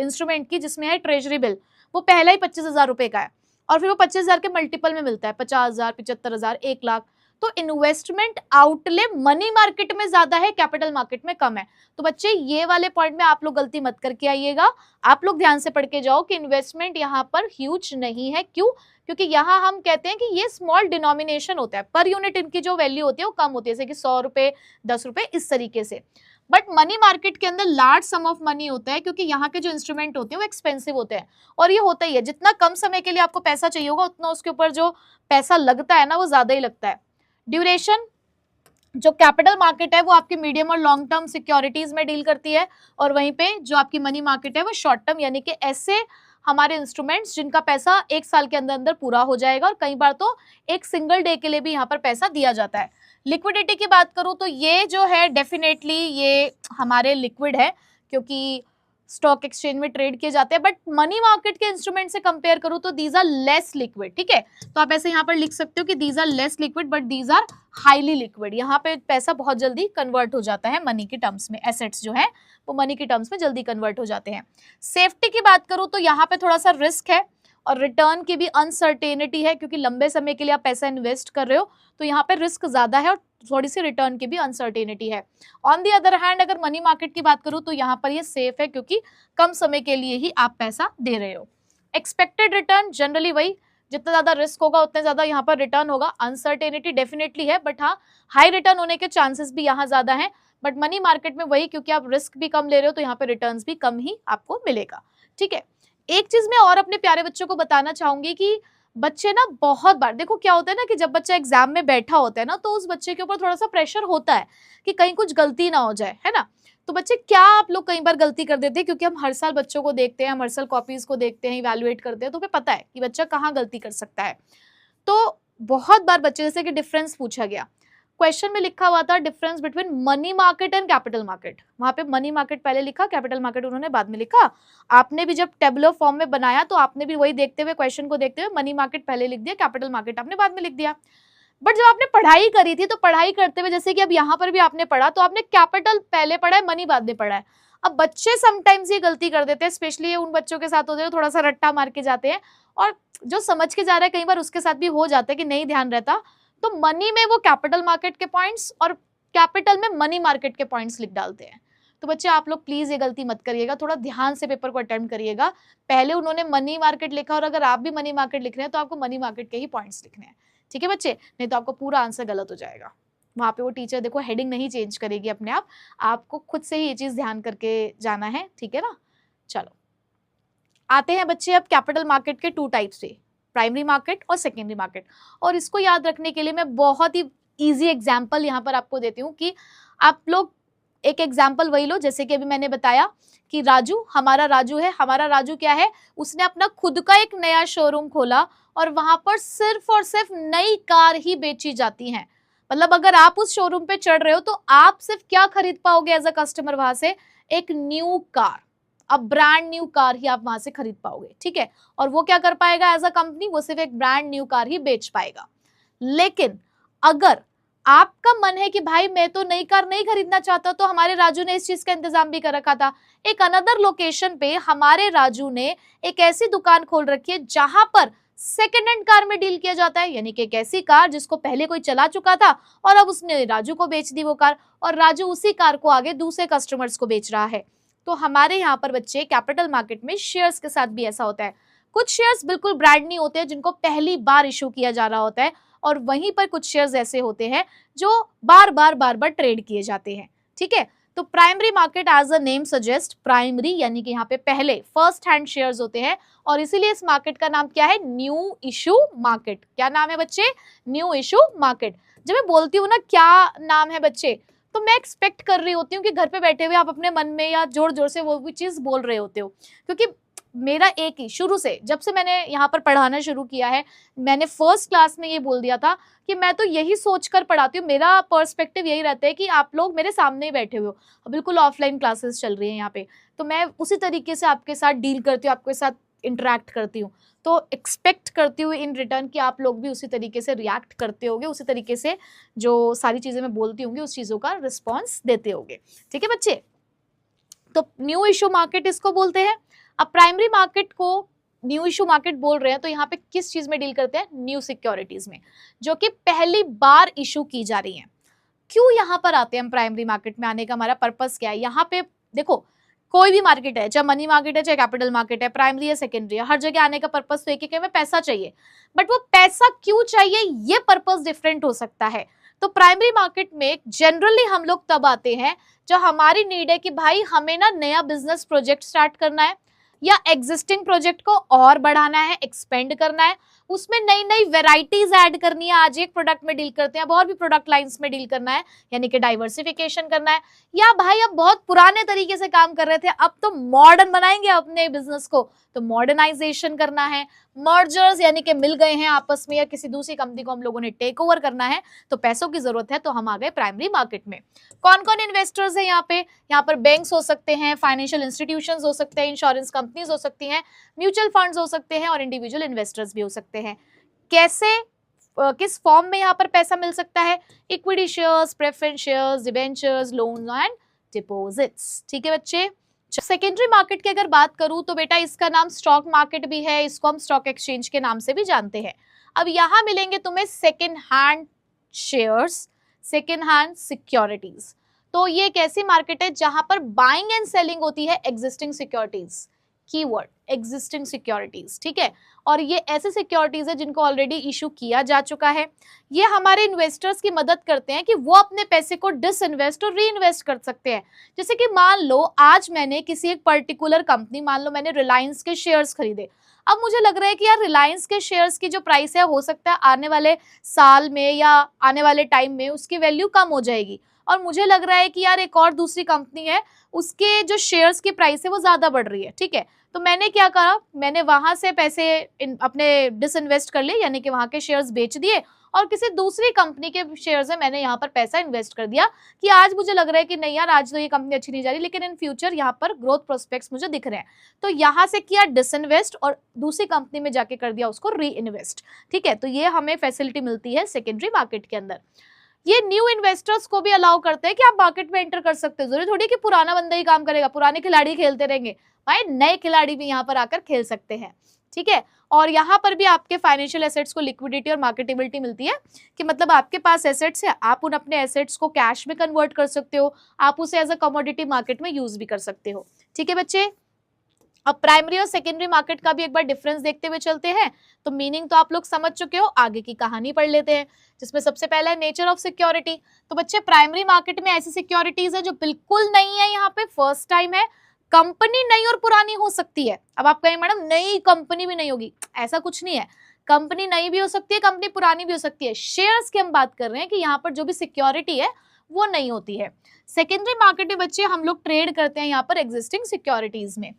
इंस्ट्रूमेंट की जिसमें है ट्रेजरी बिल, वो पहला ही 25,000 रुपए का है, और फिर वो 25,000 के मल्टीपल में मिलता है, 50,000, 75,000, 1,00,000। तो इन्वेस्टमेंट आउटले मनी मार्केट में ज्यादा है, कैपिटल मार्केट में कम है। तो बच्चे ये वाले पॉइंट में आप लोग गलती मत करके आइएगा, आप लोग ध्यान से पढ़ के जाओ कि इन्वेस्टमेंट यहाँ पर ह्यूज नहीं है। क्यों? क्योंकि यहाँ हम कहते हैं कि ये स्मॉल डिनोमिनेशन होता है, पर यूनिट इनकी जो वैल्यू होती है वो कम होती है, जैसे कि 100 रुपए, 10 रुपए, इस तरीके से। बट मनी मार्केट के अंदर लार्ज सम ऑफ मनी होता है, क्योंकि यहाँ के जो इंस्ट्रूमेंट होते हैं वो एक्सपेंसिव होते हैं, और ये होता ही है, जितना कम समय के लिए आपको पैसा चाहिए होगा उतना उसके ऊपर जो पैसा लगता है ना वो ज्यादा ही लगता है। ड्यूरेशन, जो कैपिटल मार्केट है वो आपकी मीडियम और लॉन्ग टर्म सिक्योरिटीज में डील करती है, और वहीं पे जो आपकी मनी मार्केट है वो शॉर्ट टर्म, यानी कि ऐसे हमारे इंस्ट्रूमेंट्स जिनका पैसा एक साल के अंदर अंदर पूरा हो जाएगा, और कई बार तो एक सिंगल डे के लिए भी यहाँ पर पैसा दिया जाता है। लिक्विडिटी की बात करूं तो ये जो है डेफिनेटली ये हमारे लिक्विड है, क्योंकि स्टॉक एक्सचेंज में ट्रेड किए जाते हैं। बट मनी मार्केट के इंस्ट्रूमेंट से कंपेयर करूं तो दीज आर लेस लिक्विड। ठीक है, तो आप ऐसे यहाँ पर लिख सकते हो कि these are less liquid but these are highly liquid. यहाँ पे पैसा बहुत जल्दी कन्वर्ट हो जाता है मनी के टर्म्स में, एसेट्स जो है वो मनी के टर्म्स में जल्दी कन्वर्ट हो जाते हैं। सेफ्टी की बात करूं तो यहाँ पे थोड़ा सा रिस्क है, और रिटर्न की भी अनसर्टेनिटी है, क्योंकि लंबे समय के लिए आप पैसा इन्वेस्ट कर रहे हो, तो यहाँ पे रिस्क ज्यादा है और थोड़ी सी रिटर्न की भी अनसर्टेनिटी है। ऑन दी अदर हैंड अगर मनी मार्केट की बात करूं तो यहाँ पर ये सेफ है, क्योंकि कम समय के लिए ही आप पैसा दे रहे हो। एक्सपेक्टेड रिटर्न जनरली वही, जितना ज्यादा रिस्क होगा उतना ज्यादा यहाँ पर रिटर्न होगा। अनसर्टेनिटी डेफिनेटली है, बट हाँ हाई रिटर्न होने के चांसेस भी यहाँ ज्यादा है। बट मनी मार्केट में वही, क्योंकि आप रिस्क भी कम ले रहे हो तो यहाँ पे रिटर्न भी कम ही आपको मिलेगा। ठीक है, एक चीज मैं और अपने प्यारे बच्चों को बताना चाहूंगी कि बच्चे ना बहुत बार, देखो क्या होता है ना कि जब बच्चा एग्जाम में बैठा होता है ना, तो उस बच्चे के ऊपर थोड़ा सा प्रेशर होता है कि कहीं कुछ गलती ना हो जाए, है ना। तो बच्चे क्या आप लोग कई बार गलती कर देते हैं, क्योंकि हम हर साल बच्चों को देखते हैं, हम हर साल कॉपीज को देखते हैं, इवैल्यूएट करते हैं, तो हमें पता है कि बच्चा कहाँ गलती कर सकता है। तो बहुत बार बच्चे, जैसे कि डिफरेंस पूछा गया, क्वेश्चन में लिखा हुआ था difference between money market and capital market, वहां पे मनी मार्केट पहले लिखा, कैपिटल मार्केट उन्होंने बाद में लिखा। आपने भी जब टेबुलर फॉर्म में बनाया तो आपने भी वही देखते हुए, क्वेश्चन को देखते हुए मनी मार्केट पहले लिख दिया, कैपिटल मार्केट आपने बाद में लिख दिया। बट जब आपने पढ़ाई करी थी तो पढ़ाई करते हुए, जैसे कि अब यहाँ पर भी आपने पढ़ा, तो आपने कैपिटल पहले पढ़ा है, मनी बाद में पढ़ा है। अब बच्चे समटाइम्स ये गलती कर देते हैं, स्पेशली ये उन बच्चों के साथ होते हैं थोड़ा सा रट्टा मार के जाते हैं, और जो समझ के जा रहा है कई बार उसके साथ भी हो जाता है कि नहीं ध्यान रहता, तो मनी में वो कैपिटल मार्केट के पॉइंट्स और कैपिटल में मनी मार्केट के पॉइंट्स लिख डालते हैं। तो बच्चे आप लोग प्लीज ये गलती मत करिएगा, थोड़ा ध्यान से पेपर को अटेम्प्ट करिएगा। पहले उन्होंने मनी मार्केट लिखा, और अगर आप भी मनी मार्केट लिख रहे हैं तो आपको मनी मार्केट के ही पॉइंट्स लिखने हैं, ठीक है बच्चे, नहीं तो आपको पूरा आंसर गलत हो जाएगा। वहां पे वो टीचर देखो हेडिंग नहीं चेंज करेगी अपने आप, आपको खुद से ही ये चीज ध्यान करके जाना है, ठीक है ना। चलो आते हैं बच्चे अब कैपिटल मार्केट के टू टाइप्स से, प्राइमरी मार्केट और सेकेंडरी मार्केट। और इसको याद रखने के लिए मैं बहुत ही इजी एग्जाम्पल यहाँ पर आपको देती हूँ कि आप लोग एक एग्जाम्पल वही लो, जैसे कि अभी मैंने बताया कि राजू, हमारा राजू है, हमारा राजू क्या है, उसने अपना खुद का एक नया शोरूम खोला और वहां पर सिर्फ और सिर्फ नई कार ही बेची जाती हैं। मतलब अगर आप उस शोरूम पे चढ़ रहे हो तो आप सिर्फ क्या खरीद पाओगे एज अ कस्टमर वहां से, एक न्यू कार, अब ब्रांड न्यू कार ही आप वहां से खरीद पाओगे, ठीक है। और वो क्या कर पाएगा एज अ कंपनी, वो सिर्फ एक ब्रांड न्यू कार ही बेच पाएगा। लेकिन अगर आपका मन है कि भाई मैं तो नई कार नहीं खरीदना चाहता, तो हमारे राजू ने इस चीज का इंतजाम भी कर रखा था, एक अनदर लोकेशन पे हमारे राजू ने एक ऐसी दुकान खोल रखी है जहां पर सेकेंड हैंड कार में डील किया जाता है, यानी कि एक ऐसी कार जिसको पहले कोई चला चुका था और अब उसने राजू को बेच दी वो कार, और राजू उसी कार को आगे दूसरे कस्टमर्स को बेच रहा है। तो हमारे यहाँ पर बच्चे कैपिटल मार्केट में शेयर्स के साथ भी ऐसा होता है। कुछ शेयर्स बिल्कुल ब्रांड नहीं होते हैं, जिनको पहली बार इशू किया जा रहा होता है, और वहीं पर कुछ शेयर्स ऐसे होते हैं जो बार बार ट्रेड किए जाते हैं, ठीक है। तो primary market as a name suggest, primary यानी कि यहाँ पे पहले फर्स्ट हैंड शेयर्स होते हैं, और इसीलिए इस मार्केट का नाम क्या है, न्यू इशू मार्केट। क्या नाम है बच्चे, न्यू इशू मार्केट। जब मैं बोलती हूँ ना क्या नाम है बच्चे, तो मैं एक्सपेक्ट कर रही होती हूँ कि घर पे बैठे हुए आप अपने मन में या जोर जोर से वो भी चीज बोल रहे होते हो, क्योंकि मेरा एक ही, शुरू से जब से मैंने यहाँ पर पढ़ाना शुरू किया है, मैंने फर्स्ट क्लास में ये बोल दिया था कि मैं तो यही सोचकर पढ़ाती हूँ, मेरा पर्सपेक्टिव यही रहता है कि आप लोग मेरे सामने ही बैठे हुए हो, बिल्कुल ऑफलाइन क्लासेस चल रही हैं यहाँ पे, तो मैं उसी तरीके से आपके साथ डील करती हूँ, आपके साथ इंटरेक्ट करती हूँ, तो एक्सपेक्ट करती हूँ इन रिटर्न कि आप लोग भी उसी तरीके से रिएक्ट करते होगे, उसी तरीके से जो सारी चीजें मैं बोलती होंगी उस चीजों का रिस्पॉन्स देते होगे, ठीक है बच्चे। तो न्यू इशू मार्केट इसको बोलते हैं। अब प्राइमरी मार्केट को न्यू इशू मार्केट बोल रहे हैं, तो यहाँ पे किस चीज में डील करते हैं, न्यू सिक्योरिटीज में, जो कि पहली बार इशू की जा रही हैं। क्यों यहाँ पर आते हैं हम, प्राइमरी मार्केट में आने का हमारा पर्पस क्या है। यहाँ पे देखो कोई भी मार्केट है, चाहे मनी मार्केट है, चाहे कैपिटल मार्केट है, प्राइमरी है, सेकेंडरी है, हर जगह आने का पर्पस तो एक ही, हमें पैसा चाहिए, बट वो पैसा क्यों चाहिए ये पर्पस डिफरेंट हो सकता है। तो प्राइमरी मार्केट में जनरली हम लोग तब आते हैं जब हमारी नीड है कि भाई हमें ना नया बिजनेस प्रोजेक्ट स्टार्ट करना है, या एग्जिस्टिंग प्रोजेक्ट को और बढ़ाना है, एक्सपेंड करना है, उसमें नई नई वेराइटीज ऐड करनी है। आज एक प्रोडक्ट में डील करते हैं, अब और भी प्रोडक्ट लाइंस में डील करना है, यानी कि डाइवर्सिफिकेशन करना है। या भाई अब बहुत पुराने तरीके से काम कर रहे थे, अब तो मॉडर्न बनाएंगे अपने बिजनेस को, तो मॉडर्नाइजेशन करना है। मर्जर्स यानी कि मिल गए हैं आपस में, या किसी दूसरी कंपनी को हम लोगों ने टेक ओवर करना है, तो पैसों की जरूरत है, तो हम आ गए प्राइमरी मार्केट में। कौन कौन इन्वेस्टर्स है यहाँ पे, यहाँ पर बैंक्स हो सकते हैं, फाइनेंशियल इंस्टीट्यूशंस हो सकते हैं, इंश्योरेंस कंपनीज हो सकती हैं, म्यूचुअल फंड्स हो सकते हैं, और इंडिविजुअल इन्वेस्टर्स भी हो सकते हैं। कैसे किस फॉर्म में यहाँ पर पैसा मिल सकता है, equity shares, preference shares, debentures, loans and deposits, ठीक है बच्चे। सेकेंडरी मार्केट की अगर बात करूं तो बेटा इसका नाम स्टॉक मार्केट भी है, इसको हम स्टॉक एक्सचेंज के नाम से भी जानते हैं। अब यहां मिलेंगे तुम्हें second hand shares, second hand securities. तो ये एक ऐसी मार्केट है जहां पर बाइंग एंड सेलिंग होती है existing securities, keyword existing securities, ठीक है। और ये ऐसे सिक्योरिटीज है जिनको ऑलरेडी इशू किया जा चुका है। ये हमारे इन्वेस्टर्स की मदद करते हैं कि वो अपने पैसे को डिसइन्वेस्ट और री इन्वेस्ट कर सकते हैं। जैसे कि मान लो आज मैंने किसी एक पर्टिकुलर कंपनी, मान लो मैंने रिलायंस के शेयर्स खरीदे, अब मुझे लग रहा है कि यार रिलायंस के शेयर्स की जो प्राइस है, हो सकता है आने वाले साल में या आने वाले टाइम में उसकी वैल्यू कम हो जाएगी, और मुझे लग रहा है कि यार एक और दूसरी कंपनी है, उसके जो शेयर्स की प्राइस है वो ज्यादा बढ़ रही है, ठीक है, तो मैंने क्या करा, मैंने वहां से पैसे अपने डिसइन्वेस्ट कर लिए, यानी कि वहां के शेयर्स बेच दिए और किसी दूसरी कंपनी के शेयर्स में मैंने यहाँ पर पैसा इन्वेस्ट कर दिया कि आज मुझे लग रहा है कि नहीं यार आज तो ये कंपनी अच्छी नहीं जा रही, लेकिन इन फ्यूचर यहाँ पर ग्रोथ प्रोस्पेक्ट्स मुझे दिख रहे हैं, तो यहाँ से किया डिसइन्वेस्ट और दूसरी कंपनी में जाके कर दिया उसको री इन्वेस्ट, ठीक है, तो ये हमें फैसिलिटी मिलती है सेकेंडरी मार्केट के अंदर। ये न्यू इन्वेस्टर्स को भी अलाउ करते हैं कि आप मार्केट में एंटर कर सकते हो, जरूरी थोड़ी कि पुराना बंदा ही काम करेगा, पुराने खिलाड़ी खेलते रहेंगे, भाई नए खिलाड़ी भी यहाँ पर आकर खेल सकते हैं, ठीक है। और यहाँ पर भी आपके फाइनेंशियल एसेट्स को लिक्विडिटी और मार्केटेबिलिटी मिलती है कि मतलब आपके पास एसेट्स है, आप उन अपने एसेट्स को कैश में कन्वर्ट कर सकते हो, आप उसे एज अ कमोडिटी मार्केट में यूज भी कर सकते हो, ठीक है बच्चे। अब प्राइमरी और सेकेंडरी मार्केट का भी एक बार डिफरेंस देखते हुए चलते हैं, तो मीनिंग तो आप लोग समझ चुके हो, आगे की कहानी पढ़ लेते हैं, जिसमें सबसे पहला है नेचर ऑफ सिक्योरिटी। तो बच्चे प्राइमरी मार्केट में ऐसी सिक्योरिटीज है जो बिल्कुल नहीं है, यहाँ पे फर्स्ट टाइम है, कंपनी नई और पुरानी हो सकती है। अब आप कहें मैडम नई कंपनी भी नहीं होगी, ऐसा कुछ नहीं है, कंपनी नई भी हो सकती है, कंपनी पुरानी भी हो सकती है, शेयर्स की हम बात कर रहे हैं कि यहाँ पर जो भी सिक्योरिटी है वो नहीं होती है। सेकेंडरी मार्केट में बच्चे हम लोग ट्रेड करते हैं यहाँ पर एग्जिस्टिंग सिक्योरिटीज में।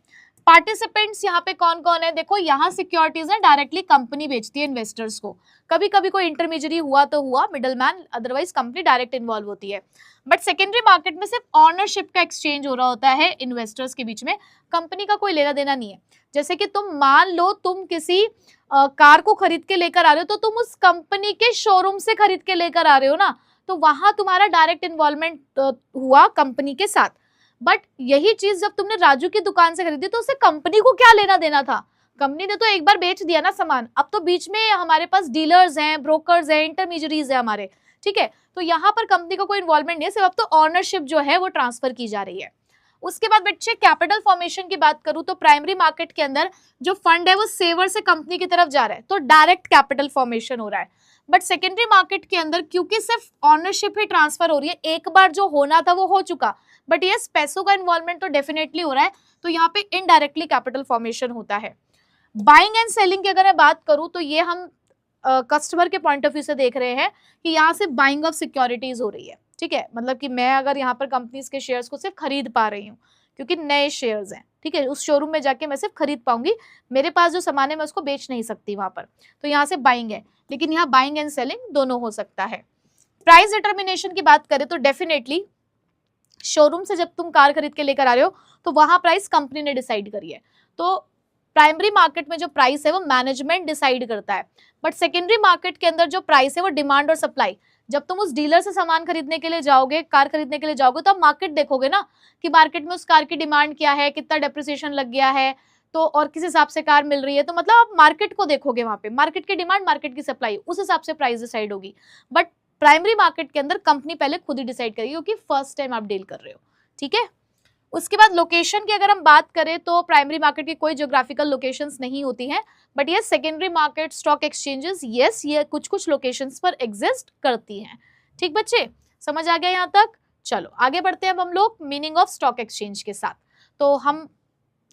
पार्टिसिपेंट्स यहाँ पे कौन कौन है, देखो यहाँ सिक्योरिटीज है डायरेक्टली कंपनी बेचती है इन्वेस्टर्स को, कभी कभी कोई इंटरमीडियरी हुआ तो हुआ middleman, otherwise company direct involve होती है। बट सेकेंडरी मार्केट में सिर्फ ऑनरशिप का एक्सचेंज हो रहा होता है इन्वेस्टर्स के बीच में, कंपनी का कोई लेना देना नहीं है। जैसे कि तुम मान लो तुम किसी कार को खरीद के लेकर आ रहे हो, तो तुम उस कंपनी के शोरूम से खरीद के लेकर आ रहे हो ना, तो वहां तुम्हारा डायरेक्ट इन्वॉल्वमेंट हुआ कंपनी के साथ। बट यही चीज जब तुमने राजू की दुकान से खरीदी तो उसे कंपनी को क्या लेना देना था, कंपनी ने तो एक बार बेच दिया ना सामान, अब तो बीच में हमारे पास डीलर्स हैं, ब्रोकर्स हैं, इंटरमीडियरीज है हमारे, ठीक है, तो यहाँ पर कंपनी का कोई इन्वॉल्वमेंट नहीं है, सिर्फ अब तो ऑनरशिप जो है वो ट्रांसफर की जा रही है। उसके बाद बच्चे कैपिटल फॉर्मेशन की बात करूं तो प्राइमरी मार्केट के अंदर जो फंड है वो सेवर से कंपनी की तरफ जा रहा है, तो डायरेक्ट कैपिटल फॉर्मेशन हो रहा है। बट सेकेंडरी मार्केट के अंदर क्योंकि सिर्फ ऑनरशिप ही ट्रांसफर हो रही है, एक बार जो होना था वो हो चुका, बट यस पैसों का इन्वॉल्वमेंट तो डेफिनेटली हो रहा है, तो यहाँ पे इनडायरेक्टली कैपिटल फॉर्मेशन होता है। बाइंग एंड सेलिंग की अगर मैं बात करूं तो ये हम कस्टमर के पॉइंट ऑफ व्यू से देख रहे हैं कि यहाँ से बाइंग ऑफ सिक्योरिटीज हो रही है, ठीक है, मतलब कि मैं अगर यहाँ पर कंपनीज के शेयर्स को सिर्फ खरीद पा रही हूँ क्योंकि नए शेयर्स हैं, ठीक है, उस शोरूम में जाके मैं सिर्फ खरीद पाऊंगी, मेरे पास जो सामान है मैं उसको बेच नहीं सकती वहां पर, तो यहाँ से बाइंग है, लेकिन यहाँ बाइंग एंड सेलिंग दोनों हो सकता है। प्राइस डिटर्मिनेशन की बात करें तो डेफिनेटली शोरूम से जब तुम कार खरीद के लेकर आ रहे हो तो वहां प्राइस कंपनी ने डिसाइड करी है, तो प्राइमरी मार्केट में जो प्राइस है वो मैनेजमेंट डिसाइड करता है, बट सेकेंडरी मार्केट के अंदर जो प्राइस है वो डिमांड और सप्लाई, जब तुम उस डीलर से सामान खरीदने के लिए जाओगे, कार खरीदने के लिए जाओगे, तो आप मार्केट देखोगे ना कि मार्केट में उस कार की डिमांड क्या है, कितना डेप्रिसिएशन लग गया है, तो और किस हिसाब से कार मिल रही है, तो मतलब आप मार्केट को देखोगे, वहां पे मार्केट की डिमांड, मार्केट की सप्लाई, उस हिसाब से प्राइस डिसाइड होगी। बट प्राइमरी मार्केट के अंदर कंपनी पहले खुद ही डिसाइड करेगी क्योंकि फर्स्ट टाइम आप डील कर रहे हो, ठीक है। उसके बाद लोकेशन की अगर हम बात करें तो प्राइमरी मार्केट की कोई ज्योग्राफिकल लोकेशंस नहीं होती हैं, बट ये secondary market stock exchanges yes ये कुछ कुछ लोकेशंस पर एग्जिस्ट करती हैं, ठीक बच्चे, समझ आ गया यहाँ तक। चलो आगे बढ़ते हैं अब हम लोग मीनिंग ऑफ स्टॉक एक्सचेंज के साथ। तो हम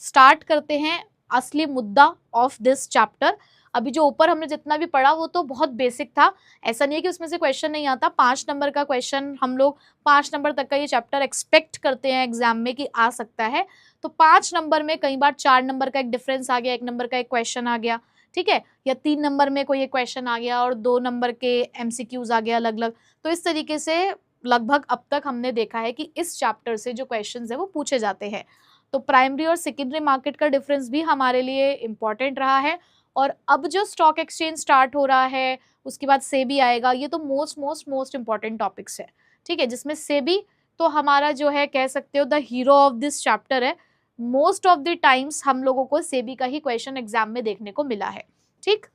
स्टार्ट करते हैं असली मुद्दा ऑफ दिस चैप्टर। अभी जो ऊपर हमने जितना भी पढ़ा वो तो बहुत बेसिक था, ऐसा नहीं है कि उसमें से क्वेश्चन नहीं आता, 5 नंबर का क्वेश्चन हम लोग 5 नंबर तक का ये चैप्टर एक्सपेक्ट करते हैं एग्जाम में कि आ सकता है, तो 5 नंबर में कई बार 4 नंबर का एक डिफरेंस आ गया, 1 नंबर का एक क्वेश्चन आ गया, ठीक है, या 3 नंबर में कोई एक क्वेश्चन आ गया और 2 नंबर के MCQs आ गया अलग अलग, तो इस तरीके से लगभग अब तक हमने देखा है कि इस चैप्टर से जो क्वेश्चन है वो पूछे जाते हैं। तो प्राइमरी और सेकेंडरी मार्केट का डिफरेंस भी हमारे लिए इम्पॉर्टेंट रहा है, और अब जो स्टॉक एक्सचेंज स्टार्ट हो रहा है उसके बाद सेबी आएगा, ये तो मोस्ट इंपॉर्टेंट टॉपिक्स है, ठीक है, जिसमें सेबी तो हमारा जो है कह सकते हो the hero of this chapter है, मोस्ट ऑफ द टाइम्स हम लोगों को सेबी का ही क्वेश्चन एग्जाम में देखने को मिला है, ठीक।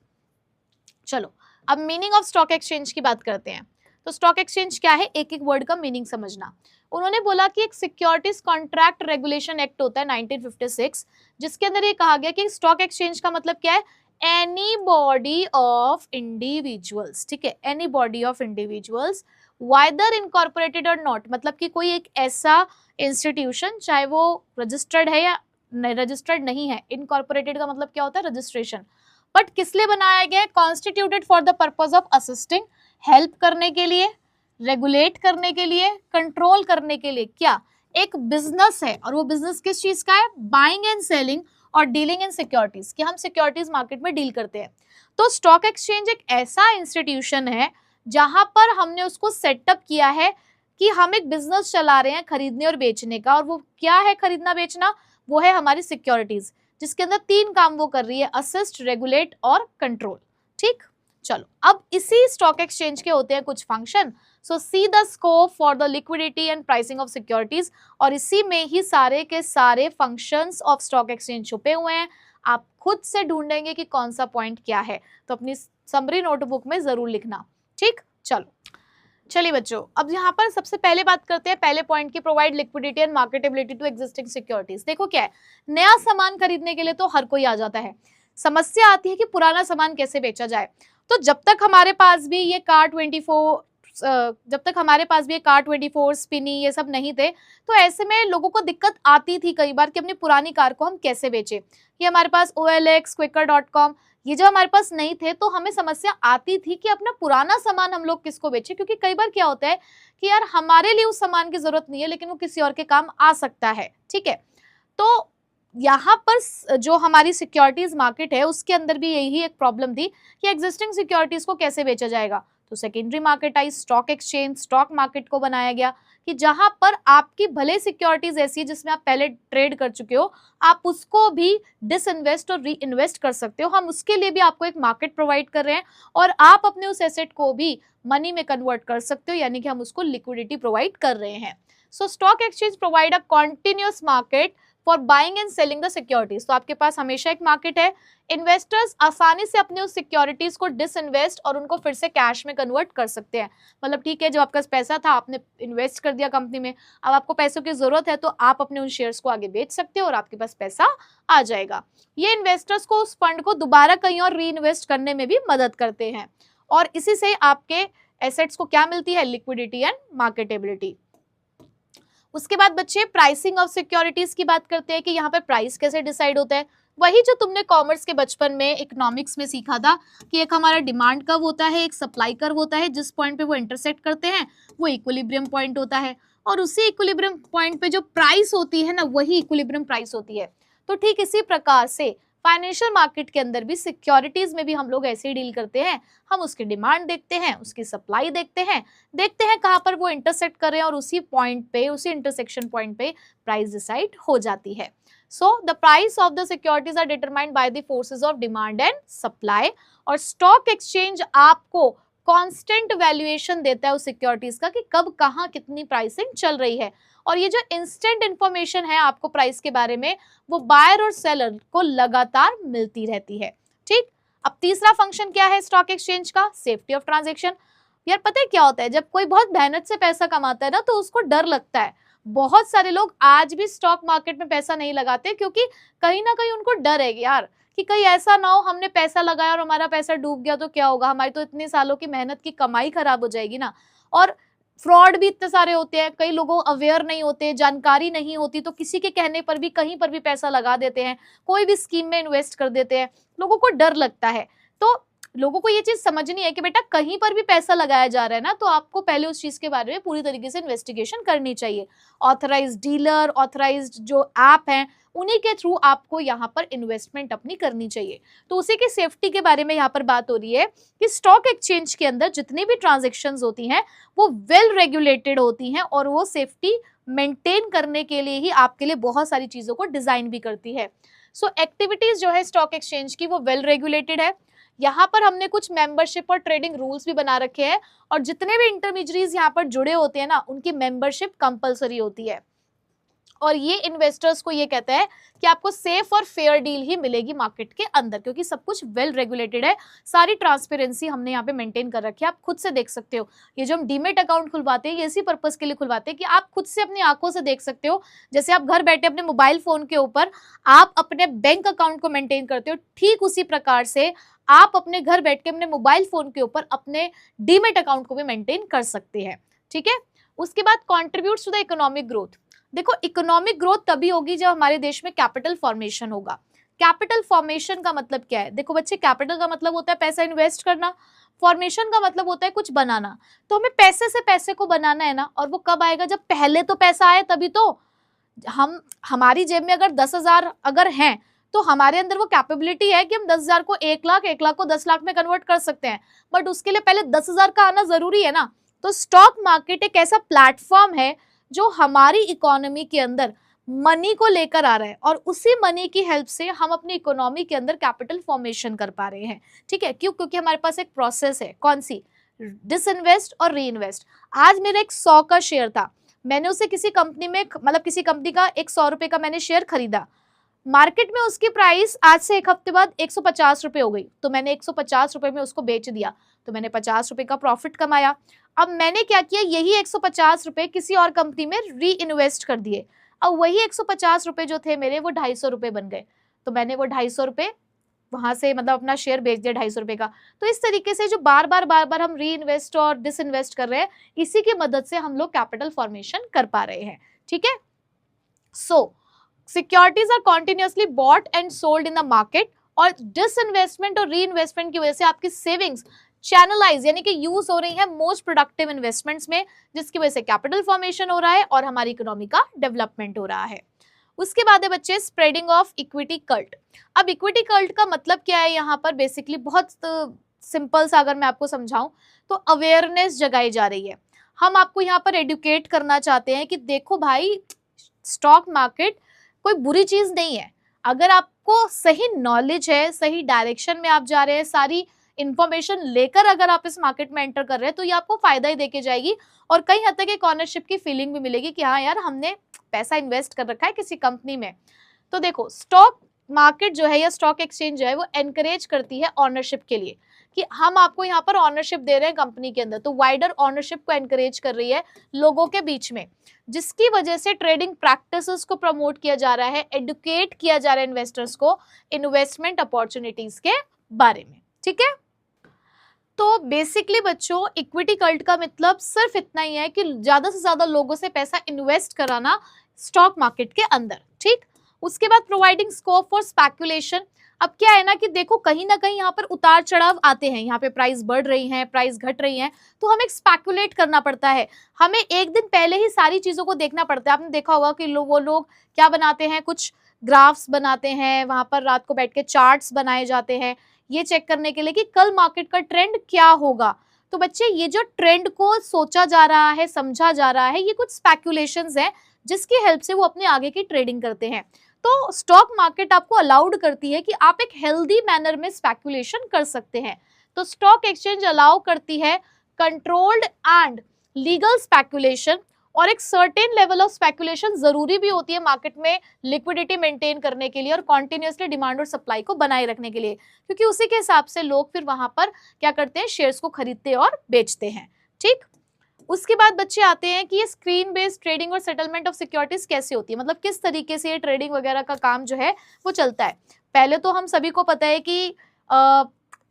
चलो अब मीनिंग ऑफ स्टॉक एक्सचेंज की बात करते हैं। तो स्टॉक एक्सचेंज क्या है, एक एक वर्ड का मीनिंग समझना। उन्होंने बोला कि एक सिक्योरिटीज कॉन्ट्रैक्ट रेगुलेशन एक्ट होता है 1956, जिसके अंदर ये कहा गया कि स्टॉक एक्सचेंज का मतलब क्या है, एनी बॉडी ऑफ इंडिविजुअल्स, ठीक है, any body of individuals whether incorporated और नॉट, मतलब कि कोई एक ऐसा इंस्टीट्यूशन चाहे वो रजिस्टर्ड है या रजिस्टर्ड नहीं है, इनकॉर्पोरेटेड का मतलब क्या होता है रजिस्ट्रेशन, बट किस लिए बनाया गया है, constituted for the purpose of assisting, help करने के लिए, रेगुलेट करने के लिए, कंट्रोल करने के लिए क्या, एक बिजनेस है, और वो बिजनेस किस चीज का है, बाइंग एंड सेलिंग और डीलिंग इन सिक्योरिटीज, कि हम सिक्योरिटीज मार्केट में डील करते हैं। तो स्टॉक एक्सचेंज एक ऐसा इंस्टीट्यूशन है जहां पर हमने उसको सेटअप किया है कि हम एक बिजनेस चला रहे हैं खरीदने और बेचने का, और वो क्या है खरीदना बेचना, वो है हमारी सिक्योरिटीज, जिसके अंदर 3 काम वो कर रही है, असिस्ट, रेगुलेट और कंट्रोल। ठीक, चलो अब इसी स्टॉक एक्सचेंज के होते हैं कुछ function. So see the scope for the liquidity and pricing of securities, और इसी में ही सारे के सारे फंक्शंस ऑफ स्टॉक एक्सचेंज छुपे हुए हैं। आप खुद से ढूंढेंगे कि कौन सा पॉइंट क्या है, तो अपनी समरी नोटबुक में जरूर लिखना। ठीक, चलो चलिए बच्चों, अब यहाँ पर सबसे पहले बात करते हैं पहले पॉइंट की, provide liquidity and marketability to existing securities. देखो क्या है, नया सामान खरीदने के लिए तो हर कोई आ जाता है, समस्या आती है कि पुराना सामान कैसे बेचा जाए। तो जब तक हमारे पास भी ये कार 24 स्पिनी ये सब नहीं थे, तो ऐसे में लोगों को दिक्कत आती थी कई बार कि अपनी पुरानी कार को हम कैसे बेचें। ये हमारे पास OLX, Quikr.com ये जब हमारे पास नहीं थे तो हमें समस्या आती थी कि अपना पुराना सामान हम लोग किसको बेचें, क्योंकि कई बार क्या होता है कि यार हमारे लिए उस सामान की जरूरत नहीं है लेकिन वो किसी और के काम आ सकता है। ठीक है, तो यहाँ पर जो हमारी सिक्योरिटीज मार्केट है उसके अंदर भी यही एक प्रॉब्लम थी कि एग्जिस्टिंग सिक्योरिटीज को कैसे बेचा जाएगा। तो secondary market I, stock exchange, stock market को बनाया गया कि जहां पर आपकी भले सिक्योरिटीज ऐसी है जिसमें आप पहले ट्रेड कर चुके हो, आप उसको भी डिसइन्वेस्ट और री इन्वेस्ट कर सकते हो। हम उसके लिए भी आपको एक मार्केट प्रोवाइड कर रहे हैं और आप अपने उस एसेट को भी मनी में कन्वर्ट कर सकते हो, यानी कि हम उसको लिक्विडिटी प्रोवाइड कर रहे हैं। सो stock exchange provide a continuous market for buying and selling the securities. तो आपके पास हमेशा एक मार्केट है, इन्वेस्टर्स आसानी से अपने उस सिक्योरिटीज को डिसइन्वेस्ट और उनको फिर से कैश में कन्वर्ट कर सकते हैं। मतलब ठीक है, जब आपका पैसा था आपने इन्वेस्ट कर दिया कंपनी में, अब आपको पैसों की जरूरत है तो आप अपने उन शेयर्स को आगे बेच सकते हो और आपके पास पैसा आ जाएगा। ये इन्वेस्टर्स को उस फंड को दोबारा कहीं और री इन्वेस्ट करने में भी मदद करते हैं, और इसी से आपके एसेट्स को क्या मिलती है, लिक्विडिटी एंड मार्केटेबिलिटी। उसके बाद बच्चे प्राइसिंग ऑफ सिक्योरिटीज की बात करते हैं कि यहाँ पर प्राइस कैसे डिसाइड होता है। वही जो तुमने कॉमर्स के बचपन में इकोनॉमिक्स में सीखा था कि एक हमारा डिमांड कर्व होता है, एक सप्लाई कर्व होता है, जिस पॉइंट पे वो इंटरसेक्ट करते हैं वो इक्विलिब्रियम पॉइंट होता है, और उसी इक्विलिब्रियम पॉइंट पे जो प्राइस होती है ना वही इक्विलिब्रियम प्राइस होती है। तो ठीक इसी प्रकार से फाइनेंशियल मार्केट के अंदर भी सिक्योरिटीज में भी हम लोग ऐसे ही डील करते हैं। हम उसकी डिमांड देखते हैं, उसकी सप्लाई देखते हैं कहाँ पर वो इंटरसेक्ट कर रहे हैं और उसी पॉइंट पे, उसी इंटरसेक्शन पॉइंट पे प्राइस डिसाइड हो जाती है। So the price of the securities are determined by the forces of demand and supply, और स्टॉक एक्सचेंज आपको कांस्टेंट वैल्यूएशन देता है उस सिक्योरिटीज का कि कब कहाँ कितनी प्राइसिंग चल रही है। और ये जो इंस्टेंट इंफॉर्मेशन है आपको प्राइस के बारे में, वो बायर और सेलर को लगातार मिलती रहती है। ठीक, अब तीसरा फंक्शन क्या है स्टॉक एक्सचेंज का, सेफ्टी ऑफ ट्रांजैक्शन। यार पता है क्या होता है, जब कोई बहुत मेहनत से पैसा कमाता है ना तो उसको डर लगता है। बहुत सारे लोग आज भी स्टॉक मार्केट में पैसा नहीं लगाते क्योंकि कहीं ना कहीं उनको डर है यार कि कहीं ऐसा ना हो हमने पैसा लगाया और हमारा पैसा डूब गया तो क्या होगा, हमारी तो इतने सालों की मेहनत की कमाई खराब हो जाएगी ना। और फ्रॉड भी इतने सारे होते हैं, कई लोगों अवेयर नहीं होते, जानकारी नहीं होती, तो किसी के कहने पर भी कहीं पर भी पैसा लगा देते हैं, कोई भी स्कीम में इन्वेस्ट कर देते हैं। लोगों को डर लगता है, तो लोगों को ये चीज समझनी है कि बेटा कहीं पर भी पैसा लगाया जा रहा है ना तो आपको पहले उस चीज के बारे में पूरी तरीके से इन्वेस्टिगेशन करनी चाहिए। ऑथराइज्ड डीलर, ऑथराइज्ड जो ऐप हैं उन्हीं के थ्रू आपको यहाँ पर इन्वेस्टमेंट अपनी करनी चाहिए। तो उसी की सेफ्टी के बारे में यहाँ पर बात हो रही है कि स्टॉक एक्सचेंज के अंदर जितनी भी ट्रांजेक्शन्स होती हैं वो वेल रेगुलेटेड होती हैं और वो सेफ्टी मेंटेन करने के लिए ही आपके लिए बहुत सारी चीजों को डिजाइन भी करती है। सो एक्टिविटीज जो है स्टॉक एक्सचेंज की वो वेल रेगुलेटेड है। यहाँ पर हमने कुछ मेंबरशिप और ट्रेडिंग रूल्स भी बना रखे हैं, और जितने भी इंटरमीडियरीज यहाँ पर जुड़े होते हैं ना उनकी मेंबरशिप कंपलसरी होती है, और ये इन्वेस्टर्स को ये कहता है कि आपको सेफ और फेयर डील ही मिलेगी मार्केट के अंदर, क्योंकि सब कुछ वेल रेगुलेटेड है। सारी ट्रांसपेरेंसी हमने यहाँ पे मेंटेन कर रखी है, आप खुद से देख सकते हो। ये जो हम डीमेट अकाउंट खुलवाते हैं ये इसी पर्पस के लिए खुलवाते हैं कि आप खुद से अपनी आंखों से देख सकते हो। जैसे आप घर बैठे अपने मोबाइल फोन के ऊपर आप अपने बैंक अकाउंट को मेंटेन करते हो, ठीक उसी प्रकार से आप अपने घर बैठ के अपने मोबाइल फोन के ऊपर अपने डीमेट अकाउंट को भी मेंटेन कर सकते हैं। ठीक है, उसके बाद contributes to the economic growth. देखो इकोनॉमिक ग्रोथ तभी होगी जब हमारे देश में कैपिटल फॉर्मेशन होगा। कैपिटल फॉर्मेशन का मतलब क्या है? देखो बच्चे, कैपिटल का मतलब होता है पैसा इन्वेस्ट करना, फॉर्मेशन का मतलब होता है कुछ बनाना। तो हमें पैसे से पैसे को बनाना है ना, और वो कब आएगा? जब पहले तो पैसा आए तभी तो। हम हमारी जेब में अगर 10,000 अगर हैं, तो हमारे अंदर वो कैपेबिलिटी है कि हम 10,000 को 1 लाख, 1 लाख को 10 लाख में कन्वर्ट कर सकते हैं, बट उसके लिए पहले 10,000 का आना जरूरी है ना। तो स्टॉक मार्केट एक ऐसा प्लेटफॉर्म है जो हमारी इकोनॉमी के अंदर मनी को लेकर आ रहा है, और उसी मनी की हेल्प से हम अपनी इकोनॉमी के अंदर कैपिटल फॉर्मेशन कर पा रहे हैं। ठीक है, क्यों? क्योंकि हमारे पास एक प्रोसेस है, कौन सी? डिसइन्वेस्ट और री इन्वेस्ट। आज मेरा एक 100 का शेयर था, मैंने उसे किसी कंपनी में, मतलब किसी कंपनी का एक 100 रुपए का मैंने शेयर खरीदा, मार्केट में उसकी प्राइस आज से 1 हफ्ते बाद 150 रुपए हो गई, तो मैंने 150 रुपए में उसको बेच दिया, तो मैंने 50 रुपए का प्रॉफिट कमाया। अब मैंने क्या किया, यही 150 रुपए किसी और कंपनी में री इन्वेस्ट कर दिए। अब वही 150 रुपए जो थे मेरे, वो 250 रुपए बन गए, तो मैंने वो 250 रुपए वहां से, मतलब अपना शेयर बेच दिया 250 रुपए का। तो इस तरीके से जो बार बार हम री इन्वेस्ट और डिस इन्वेस्ट कर रहे हैं, इसी की मदद से हम लोग कैपिटल फॉर्मेशन कर पा रहे हैं। ठीक है, so securities are continuously bought and sold in the market, और डिसइन्वेस्टमेंट और री इन्वेस्टमेंट की वजह से आपकी सेविंग्स चैनलाइज यानी कि यूज हो रही है मोस्ट प्रोडक्टिव इन्वेस्टमेंट्स में, जिसकी वजह से कैपिटल फॉर्मेशन हो रहा है और हमारी इकोनॉमी का डेवलपमेंट हो रहा है। उसके बाद है बच्चे स्प्रेडिंग ऑफ इक्विटी कल्ट। अब इक्विटी कल्ट का मतलब क्या है? यहाँ पर बेसिकली बहुत सिंपल सा अगर मैं आपको समझाऊं तो अवेयरनेस जगाई जा रही है। हम आपको यहाँ पर एडुकेट करना चाहते हैं कि देखो भाई, स्टॉक मार्केट कोई बुरी चीज नहीं है। अगर आपको सही नॉलेज है, सही डायरेक्शन में आप जा रहे हैं, सारी इंफॉर्मेशन लेकर अगर आप इस मार्केट में एंटर कर रहे हैं, तो ये आपको फायदा ही देके जाएगी, और कई हद तक एक ऑनरशिप की फीलिंग भी मिलेगी कि हाँ यार, हमने पैसा इन्वेस्ट कर रखा है किसी कंपनी में। तो देखो, स्टॉक मार्केट जो है या स्टॉक एक्सचेंज जो है, वो एनकरेज करती है ऑनरशिप के लिए, कि हम आपको यहाँ पर ऑनरशिप दे रहे हैं कंपनी के अंदर, तो वाइडर ऑनरशिप को एनकरेज कर रही है लोगों के बीच में, जिसकी वजह से ट्रेडिंग प्रैक्टिसेस को प्रमोट किया जा रहा है, एडुकेट किया जा रहा है इन्वेस्टर्स को इन्वेस्टमेंट अपॉर्चुनिटीज के बारे में। ठीक है, तो बेसिकली बच्चों, इक्विटी कल्ट का मतलब सिर्फ इतना ही है कि ज्यादा से ज्यादा लोगों से पैसा इन्वेस्ट कराना स्टॉक मार्केट के अंदर। ठीक, उसके बाद प्रोवाइडिंग स्कोप फॉर स्पेकुलेशन। अब क्या है ना कि देखो, कहीं ना कहीं यहाँ पर उतार चढ़ाव आते हैं, यहाँ पे प्राइस बढ़ रही है, प्राइस घट रही है, तो हमें स्पेकुलेट करना पड़ता है, हमें एक दिन पहले ही सारी चीजों को देखना पड़ता है। आपने देखा होगा कि वो लोग क्या बनाते हैं, कुछ ग्राफ्स बनाते हैं, वहां पर रात को बैठ के चार्ट्स बनाए जाते हैं, ये चेक करने के लिए कि कल मार्केट का ट्रेंड क्या होगा। तो बच्चे, ये जो ट्रेंड को सोचा जा रहा है, समझा जा रहा है, ये कुछ स्पेकुलेशंस हैं, जिसकी हेल्प से वो अपने आगे की ट्रेडिंग करते हैं। तो स्टॉक मार्केट आपको अलाउड करती है कि आप एक हेल्दी मैनर में स्पेकुलेशन कर सकते हैं। तो स्टॉक एक्सचेंज अलाउ करती है कंट्रोल्ड एंड लीगल स्पेकुलेशन, और एक सर्टेन लेवल ऑफ स्पेकुलेशन जरूरी भी होती है मार्केट में लिक्विडिटी मेंटेन करने के लिए और कॉन्टिन्यूसली डिमांड और सप्लाई को बनाए रखने के लिए, क्योंकि उसी के हिसाब से लोग फिर वहां पर क्या करते हैं, शेयर्स को खरीदते और बेचते हैं। ठीक, उसके बाद बच्चे आते हैं कि ये स्क्रीन बेस्ड ट्रेडिंग और सेटलमेंट ऑफ सिक्योरिटीज कैसे होती है, मतलब किस तरीके से ये ट्रेडिंग वगैरह का काम जो है वो चलता है। पहले तो हम सभी को पता है कि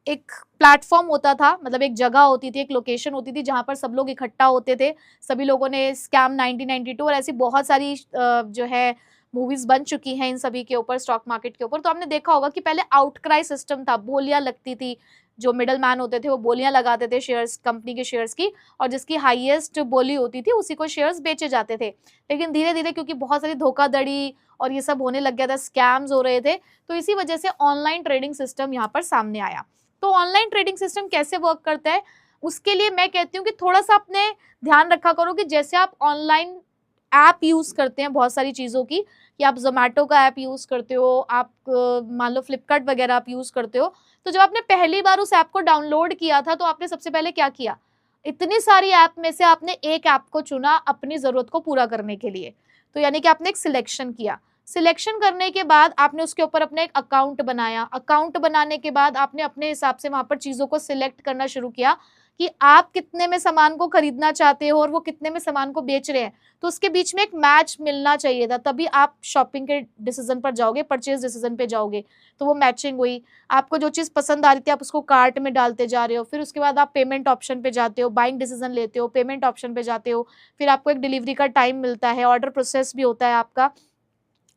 एक प्लेटफॉर्म होता था, मतलब एक जगह होती थी, एक लोकेशन होती थी जहां पर सब लोग इकट्ठा होते थे। सभी लोगों ने स्कैम 1992 और ऐसी बहुत सारी जो है मूवीज बन चुकी हैं इन सभी के ऊपर, स्टॉक मार्केट के ऊपर। तो आपने देखा होगा कि पहले आउटक्राई सिस्टम था, बोलियां लगती थी, जो मिडल मैन होते थे वो बोलियां लगाते थे शेयर्स, कंपनी के शेयर्स की, और जिसकी हाईएस्ट बोली होती थी उसी को शेयर्स बेचे जाते थे। लेकिन धीरे धीरे क्योंकि बहुत सारी धोखाधड़ी और ये सब होने लग गया था, स्कैम्स हो रहे थे, तो इसी वजह से ऑनलाइन ट्रेडिंग सिस्टम यहाँ पर सामने आया। तो ऑनलाइन ट्रेडिंग सिस्टम कैसे वर्क करता है, उसके लिए मैं कहती हूँ कि थोड़ा सा अपने ध्यान रखा करो कि जैसे आप ऑनलाइन ऐप यूज करते हैं बहुत सारी चीज़ों की, कि आप जोमेटो का ऐप यूज करते हो, आप मान लो फ्लिपकार्ट वगैरह आप यूज करते हो, तो जब आपने पहली बार उस ऐप को डाउनलोड किया था तो आपने सबसे पहले क्या किया, इतनी सारी ऐप में से आपने एक ऐप को चुना अपनी जरूरत को पूरा करने के लिए। तो यानी कि आपने एक सिलेक्शन किया, सिलेक्शन करने के बाद आपने उसके ऊपर अपने एक अकाउंट बनाया, अकाउंट बनाने के बाद आपने अपने हिसाब से वहां पर चीजों को सिलेक्ट करना शुरू किया कि आप कितने में सामान को खरीदना चाहते हो और वो कितने में सामान को बेच रहे हैं, तो उसके बीच में एक मैच मिलना चाहिए था, तभी आप शॉपिंग के डिसीजन पर जाओगे, परचेज डिसीजन पे जाओगे। तो वो मैचिंग हुई, आपको जो चीज़ पसंद आ रही थी आप उसको कार्ट में डालते जा रहे हो, फिर उसके बाद आप पेमेंट ऑप्शन पे जाते हो, बाइंग डिसीजन लेते हो, पेमेंट ऑप्शन पे जाते हो, फिर आपको एक डिलीवरी का टाइम मिलता है, ऑर्डर प्रोसेस भी होता है आपका,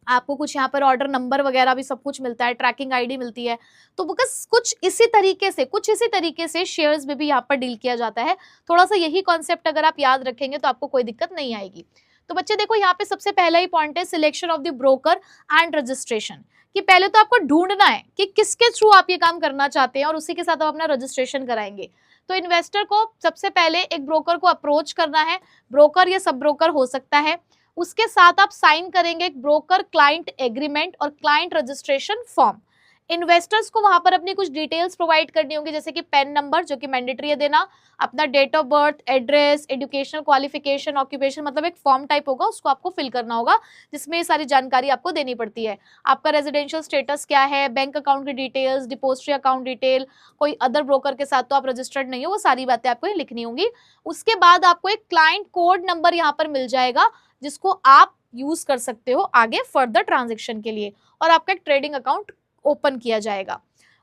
आपको कुछ यहाँ पर ऑर्डर नंबर वगैरह भी सब कुछ मिलता है, ट्रैकिंग आईडी मिलती है। तो बस कुछ इसी तरीके से शेयर्स में भी यहाँ पर डील किया जाता है। थोड़ा सा यही कॉन्सेप्ट अगर आप याद रखेंगे तो आपको कोई दिक्कत नहीं आएगी। तो बच्चे देखो यहाँ पे सबसे पहला ही पॉइंट है selection of the broker and registration, कि पहले तो आपको ढूंढना है कि किसके थ्रू आप ये काम करना चाहते हैं और उसी के साथ आप अपना रजिस्ट्रेशन कराएंगे। तो इन्वेस्टर को सबसे पहले एक ब्रोकर को अप्रोच करना है, ब्रोकर या सब ब्रोकर हो सकता है। उसके साथ आप साइन करेंगे एक ब्रोकर क्लाइंट एग्रीमेंट और क्लाइंट रजिस्ट्रेशन फॉर्म। इन्वेस्टर्स को वहां पर अपनी कुछ डिटेल्स प्रोवाइड करनी होंगी, जैसे कि पैन नंबर जो कि मैंडेटरी है देना, अपना date of birth, address, educational qualification, occupation, मतलब एक फॉर्म टाइप होगा, उसको आपको फिल करना होगा जिसमें ये सारी जानकारी आपको देनी पड़ती है। आपका रेजिडेंशियल स्टेटस क्या है, बैंक अकाउंट की डिटेल्स, डिपोजिटरी अकाउंट डिटेल, कोई अदर ब्रोकर के साथ तो आप रजिस्टर्ड नहीं हो, वो सारी बातें आपको लिखनी होंगी। उसके बाद आपको एक क्लाइंट कोड नंबर यहाँ पर मिल जाएगा जिसको आप यूज कर सकते हो आगे फर्दर ट्रांजेक्शन के लिए, और आपका एक ट्रेडिंग अकाउंट ओपन किया जाएगा।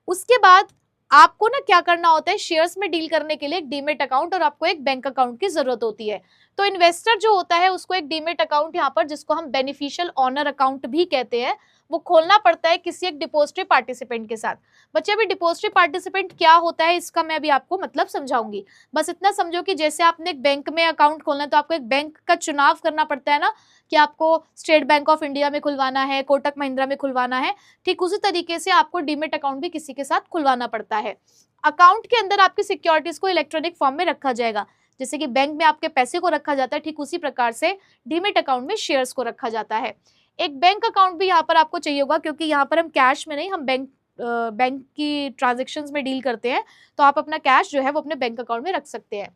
उसके बाद आपको ना क्या करना होता है, शेयर्स में डील करने के लिए एक डीमेट अकाउंट और आपको एक बैंक अकाउंट की जरूरत होती है। तो इन्वेस्टर जो होता है उसको एक डीमेट अकाउंट यहाँ पर, जिसको हम बेनिफिशियल ऑनर अकाउंट भी कहते हैं, वो खोलना पड़ता है किसी एक डिपोजिटरी पार्टिसिपेंट के साथ। बच्चे अभी डिपोजिटरी पार्टिसिपेंट क्या होता है इसका मैं अभी आपको मतलब समझाऊंगी। बस इतना समझो कि जैसे आपने एक बैंक में अकाउंट खोलना है तो आपको एक बैंक का चुनाव करना पड़ता है ना, कि आपको स्टेट बैंक ऑफ इंडिया में खुलवाना है, कोटक महिंद्रा में खुलवाना है, ठीक उसी तरीके से आपको डीमेट अकाउंट भी किसी के साथ खुलवाना पड़ता है। अकाउंट के अंदर आपकी सिक्योरिटीज को इलेक्ट्रॉनिक फॉर्म में रखा जाएगा, जैसे कि बैंक में आपके पैसे को रखा जाता है, ठीक उसी प्रकार से डीमेट अकाउंट में शेयर्स को रखा जाता है। एक बैंक अकाउंट भी यहाँ पर आपको चाहिए होगा, क्योंकि यहाँ पर हम कैश में नहीं, हम बैंक की ट्रांजेक्शन्स में डील करते हैं, तो आप अपना कैश जो है वो अपने बैंक अकाउंट में रख सकते हैं।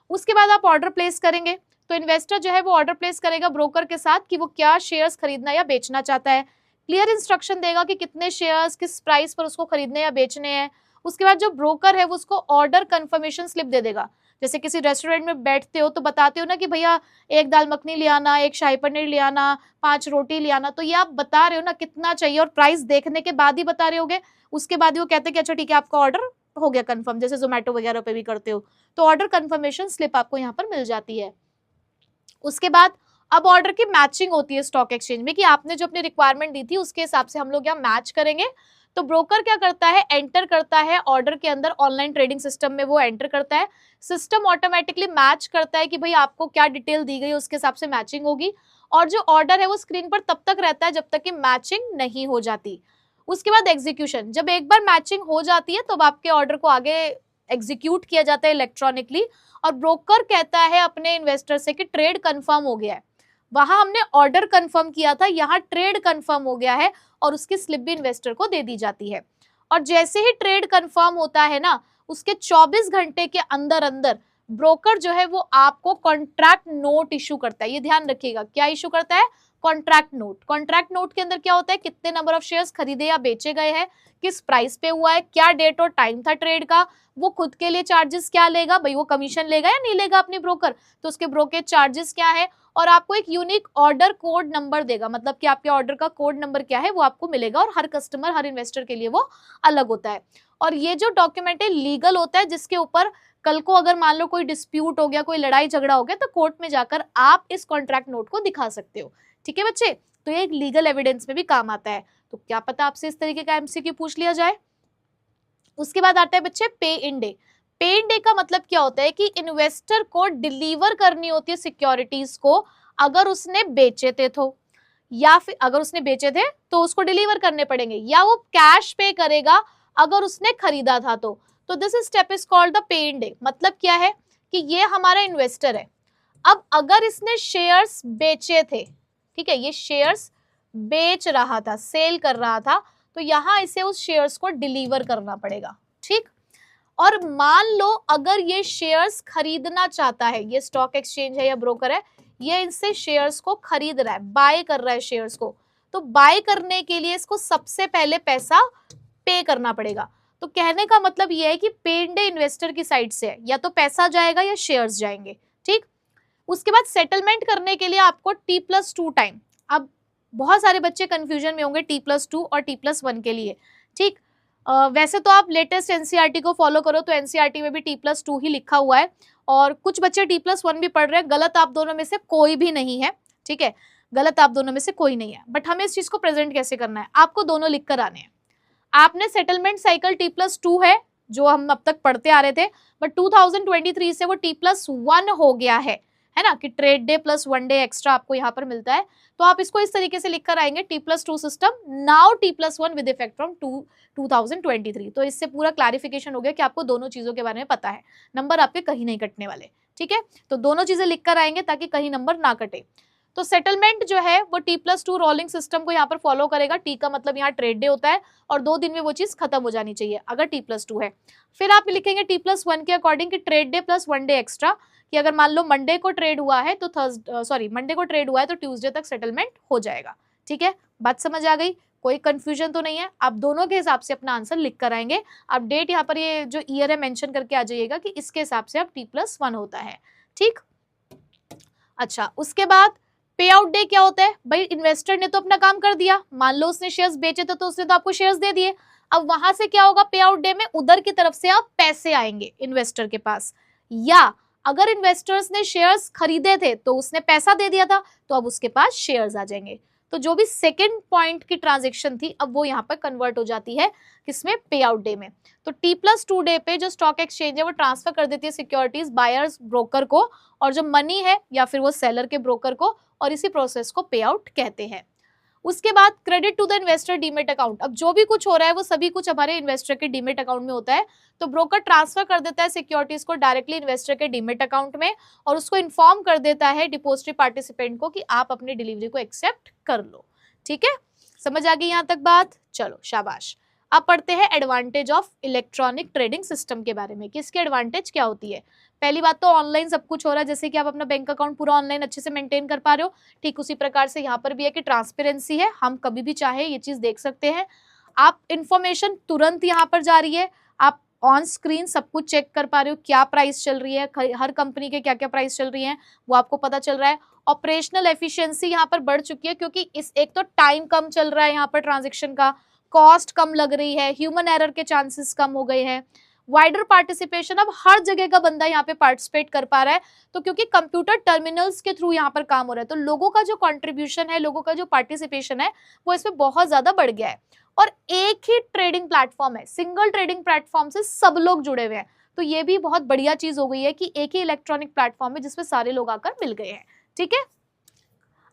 उसके बाद आप ऑर्डर प्लेस करेंगे, तो इन्वेस्टर जो है वो ऑर्डर प्लेस करेगा ब्रोकर के साथ कि वो क्या शेयर्स खरीदना या बेचना चाहता है। क्लियर इंस्ट्रक्शन देगा कि कितने शेयर्स किस प्राइस पर उसको खरीदने या बेचने हैं। उसके बाद जो ब्रोकर है वो उसको ऑर्डर कंफर्मेशन स्लिप दे देगा। जैसे किसी रेस्टोरेंट में बैठते हो तो बताते हो ना कि भैया एक दाल मखनी ले आना, एक शाही पनीर ले आना, 5 रोटी ले आना, तो ये आप बता रहे हो ना कितना चाहिए, और प्राइस देखने के बाद ही बता रहे होगे। उसके बाद ही वो कहते हैं कि अच्छा ठीक है आपका ऑर्डर हो गया कंफर्म, जैसे जोमेटो वगैरह पे भी करते हो। तो ऑर्डर कंफर्मेशन स्लिप आपको यहाँ पर मिल जाती है। उसके बाद अब ऑर्डर की मैचिंग होती है स्टॉक एक्सचेंज में, कि आपने जो अपनी रिक्वायरमेंट दी थी उसके हिसाब से हम लोग यहाँ मैच करेंगे। तो ब्रोकर क्या करता है, एंटर करता है ऑर्डर के अंदर, ऑनलाइन ट्रेडिंग सिस्टम में वो एंटर करता है। सिस्टम ऑटोमेटिकली मैच करता है कि भाई आपको क्या डिटेल दी गई उसके हिसाब से मैचिंग होगी, और जो ऑर्डर है वो स्क्रीन पर तब तक रहता है जब तक कि मैचिंग नहीं हो जाती। उसके बाद एग्जीक्यूशन, जब एक बार मैचिंग हो जाती है तो अब आपके ऑर्डर को आगे एग्जीक्यूट किया जाता है इलेक्ट्रॉनिकली, और ब्रोकर कहता है अपने इन्वेस्टर से कि ट्रेड कंफर्म हो गया है। वहां हमने ऑर्डर कंफर्म किया था, यहाँ ट्रेड कंफर्म हो गया है, और उसकी स्लिप भी इन्वेस्टर को दे दी जाती है। और जैसे ही ट्रेड कंफर्म होता है ना, उसके 24 घंटे के अंदर अंदर ब्रोकर जो है वो आपको कॉन्ट्रैक्ट नोट इशू करता है। ये ध्यान रखिएगा, क्या इशू करता है, कॉन्ट्रैक्ट नोट। कॉन्ट्रैक्ट नोट के अंदर क्या होता है, कितने नंबर ऑफ शेयर्स खरीदे या बेचे गए हैं, किस प्राइस पे हुआ है, क्या डेट और टाइम था ट्रेड का, वो खुद के लिए चार्जेस क्या लेगा, भाई वो कमीशन लेगा या नहीं लेगा अपनी ब्रोकर, तो उसके ब्रोकरेज चार्जेस क्या है, और आपको एक यूनिक ऑर्डर कोड नंबर देगा, मतलब कि आपके ऑर्डर का कोड नंबर क्या है वो आपको मिलेगा, और हर कस्टमर हर इन्वेस्टर के लिए वो अलग होता है। और ये जो डॉक्यूमेंट है लीगल होता है, जिसके ऊपर कल को अगर मान लो कोई डिस्प्यूट हो गया, कोई लड़ाई झगड़ा हो गया, तो कोर्ट में जाकर आप इस कॉन्ट्रैक्ट नोट को दिखा सकते हो। ठीक है बच्चे, तो ये एक लीगल एविडेंस में भी काम आता है। तो क्या पता आपसे इस तरीके का एमसीक्यू पूछ लिया जाए। उसके बाद आता है बच्चे पे इन डे। पे इन डे का मतलब क्या होता है कि इन्वेस्टर को डिलीवर करनी होती है सिक्योरिटीज को, अगर उसने बेचे थे तो, या फिर अगर उसने बेचे थे तो उसको डिलीवर करने पड़ेंगे, या वो कैश पे करेगा अगर उसने खरीदा था तो this step is called the pay in day. मतलब क्या है कि ये हमारा इन्वेस्टर है, अब अगर इसने शेयर्स बेचे थे, ठीक है, ये शेयर्स बेच रहा था, सेल कर रहा था, तो यहां इसे उस शेयर्स को डिलीवर करना पड़ेगा। ठीक, और मान लो अगर ये शेयर्स खरीदना चाहता है, ये स्टॉक एक्सचेंज है या ब्रोकर है, ये इनसे शेयर्स को खरीद रहा है, बाय कर रहा है शेयर्स को, तो बाय करने के लिए इसको सबसे पहले पैसा पे करना पड़ेगा। तो कहने का मतलब ये है कि पे इन डे इन्वेस्टर की साइड से है, या तो पैसा जाएगा या शेयर्स जाएंगे। ठीक, उसके बाद सेटलमेंट करने के लिए आपको T+2 टाइम, अब बहुत सारे बच्चे कंफ्यूजन में होंगे T+2 और T+1 के लिए। ठीक, वैसे तो आप लेटेस्ट एनसीईआरटी को फॉलो करो तो एनसीईआरटी में भी T+2 ही लिखा हुआ है, और कुछ बच्चे T+1 भी पढ़ रहे हैं, गलत आप दोनों में से कोई भी नहीं है। ठीक है, गलत आप दोनों में से कोई नहीं है, बट हमें इस चीज को प्रेजेंट कैसे करना है, आपको दोनों लिख कर आने हैं। आपने सेटलमेंट साइकिल T+2 है जो हम अब तक पढ़ते आ रहे थे, बट 2023 से वो T+1 हो गया है ना, कि trade debt plus 1 day extra आपको यहाँ पर मिलता है। तो आप इसको इस तरीके से लिख कर आएंगे, T+2 system now T+1 with effect from 2023। तो इससे पूरा क्लैरिफिकेशन हो गया कि आपको दोनों चीजों के बारे में पता है, नंबर आपके कहीं नहीं कटने वाले। ठीक है, तो दोनों चीजें लिख कर आएंगे ताकि कहीं नंबर ना कटे। तो सेटलमेंट जो है वो T+2 रोलिंग सिस्टम को यहाँ पर फॉलो करेगा। T का मतलब यहाँ ट्रेड डे होता है और 2 दिन में वो चीज खत्म हो जानी चाहिए अगर T+2 है। फिर आप लिखेंगे T+1 के अकॉर्डिंग कि trade debt plus 1 day extra, कि अगर मान लो मंडे को ट्रेड हुआ है तो मंडे को ट्रेड हुआ है तो ट्यूसडे तक सेटलमेंट हो जाएगा। ठीक है, बात समझ आ गई, कोई कंफ्यूजन तो नहीं है। आप दोनों के हिसाब से अपना आंसर लिख कर आएंगे। आप डेट यहाँ पर ये जो ईयर है मेंशन करके आ जाइएगा कि इसके हिसाब से अब T+1 होता है। ठीक, अच्छा उसके बाद पे आउट डे क्या होता है भाई, इन्वेस्टर ने तो अपना काम कर दिया, मान लो उसने शेयर्स बेचे थे तो उसने तो आपको शेयर्स दे दिए। अब वहां से क्या होगा, पे आउट डे में उधर की तरफ से आप पैसे आएंगे इन्वेस्टर के पास, या अगर इन्वेस्टर्स ने शेयर्स खरीदे थे तो उसने पैसा दे दिया था तो अब उसके पास शेयर्स आ जाएंगे। तो जो भी सेकेंड पॉइंट की ट्रांजेक्शन थी अब वो यहाँ पर कन्वर्ट हो जाती है किसमें, पे आउट डे में। तो T+2 डे पे जो स्टॉक एक्सचेंज है वो ट्रांसफर कर देती है सिक्योरिटीज बायर्स ब्रोकर को, और जो मनी है या फिर वो सेलर के ब्रोकर को, और इसी प्रोसेस को पे आउट कहते हैं। उसके बाद credit to the investor demat account. अब जो भी कुछ हो रहा है वो सभी कुछ हमारे इन्वेस्टर के डीमेट अकाउंट में होता है। तो ब्रोकर ट्रांसफर कर देता है सिक्योरिटीज को डायरेक्टली इन्वेस्टर के डीमेट अकाउंट में, और उसको इन्फॉर्म कर देता है डिपोजिटरी पार्टिसिपेंट को कि आप अपनी डिलीवरी को एक्सेप्ट कर लो। ठीक है, समझ आ गई यहाँ तक बात, चलो शाबाश। अब पढ़ते हैं advantage of electronic trading system के बारे में कि इसकी एडवांटेज क्या होती है। पहली बात तो ऑनलाइन सब कुछ हो रहा है, जैसे कि आप अपना बैंक अकाउंट पूरा ऑनलाइन अच्छे से मेंटेन कर पा रहे हो, ठीक उसी प्रकार से यहाँ पर भी है कि ट्रांसपेरेंसी है, हम कभी भी चाहे ये चीज देख सकते हैं। आप इंफॉर्मेशन तुरंत यहाँ पर जा रही है, आप ऑन स्क्रीन सब कुछ चेक कर पा रहे हो, क्या प्राइस चल रही है, हर कंपनी के क्या क्या प्राइस चल रही है वो आपको पता चल रहा है। ऑपरेशनल एफिशिएंसी यहाँ पर बढ़ चुकी है क्योंकि इस एक तो टाइम कम चल रहा है यहाँ पर ट्रांजेक्शन का, कॉस्ट कम लग रही है, ह्यूमन एरर के चांसेस कम हो गए हैं। वाइडर पार्टिसिपेशन, अब हर जगह का बंदा यहाँ पे पार्टिसिपेट कर पा रहा है, तो क्योंकि कंप्यूटर टर्मिनल्स के थ्रू यहाँ पर काम हो रहा है तो लोगों का जो कंट्रीब्यूशन है, लोगों का जो पार्टिसिपेशन है वो इसमें बहुत ज्यादा बढ़ गया है। और एक ही ट्रेडिंग प्लेटफॉर्म है, सिंगल ट्रेडिंग प्लेटफॉर्म से सब लोग जुड़े हुए हैं, तो ये भी बहुत बढ़िया चीज हो गई है कि एक ही इलेक्ट्रॉनिक प्लेटफॉर्म है जिसमें सारे लोग आकर मिल गए हैं। ठीक है,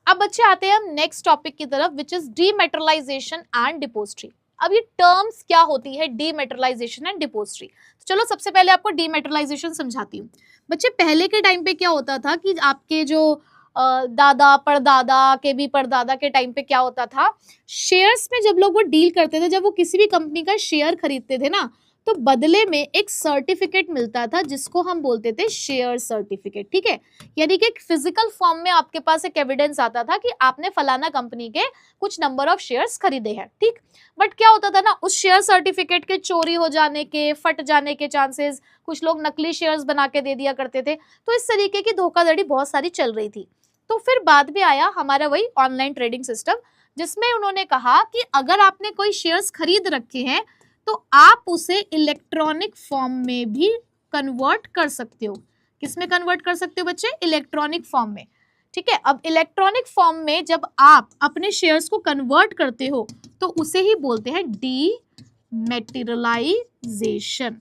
अब बच्चे आते हैं हम नेक्स्ट टॉपिक की तरफ विच इज डीमेटरलाइजेशन एंड डिपोजिटरी। अब ये टर्म्स क्या होती है डीमेटरलाइजेशन एंड डिपोजिटरी, तो चलो सबसे पहले आपको डीमेटरलाइजेशन समझाती हूँ। बच्चे पहले के टाइम पे क्या होता था कि आपके जो दादा परदादा के भी परदादा के टाइम पे क्या होता था, शेयर्स में जब लोग वो डील करते थे, जब वो किसी भी कंपनी का शेयर खरीदते थे ना, तो बदले में एक सर्टिफिकेट मिलता था जिसको हम बोलते थे शेयर सर्टिफिकेट। ठीक है, यानी कि एक फिजिकल फॉर्म में आपके पास एक एविडेंस आता था कि आपने फलाना कंपनी के कुछ नंबर ऑफ शेयर्स खरीदे हैं। ठीक, बट क्या होता था ना, उस शेयर सर्टिफिकेट के चोरी हो जाने के, फट जाने के चांसेस, कुछ लोग नकली शेयर्स बना के दे दिया करते थे, तो इस तरीके की धोखाधड़ी बहुत सारी चल रही थी। तो फिर बाद में आया हमारा वही ऑनलाइन ट्रेडिंग सिस्टम, जिसमें उन्होंने कहा कि अगर आपने कोई शेयर्स खरीद रखे हैं तो आप उसे इलेक्ट्रॉनिक फॉर्म में भी कन्वर्ट कर सकते हो। किसमें कन्वर्ट कर सकते हो बच्चे, इलेक्ट्रॉनिक फॉर्म में। ठीक है, अब इलेक्ट्रॉनिक फॉर्म में जब आप अपने शेयर्स को कन्वर्ट करते हो तो उसे ही बोलते हैं डीमेटेरियलाइजेशन।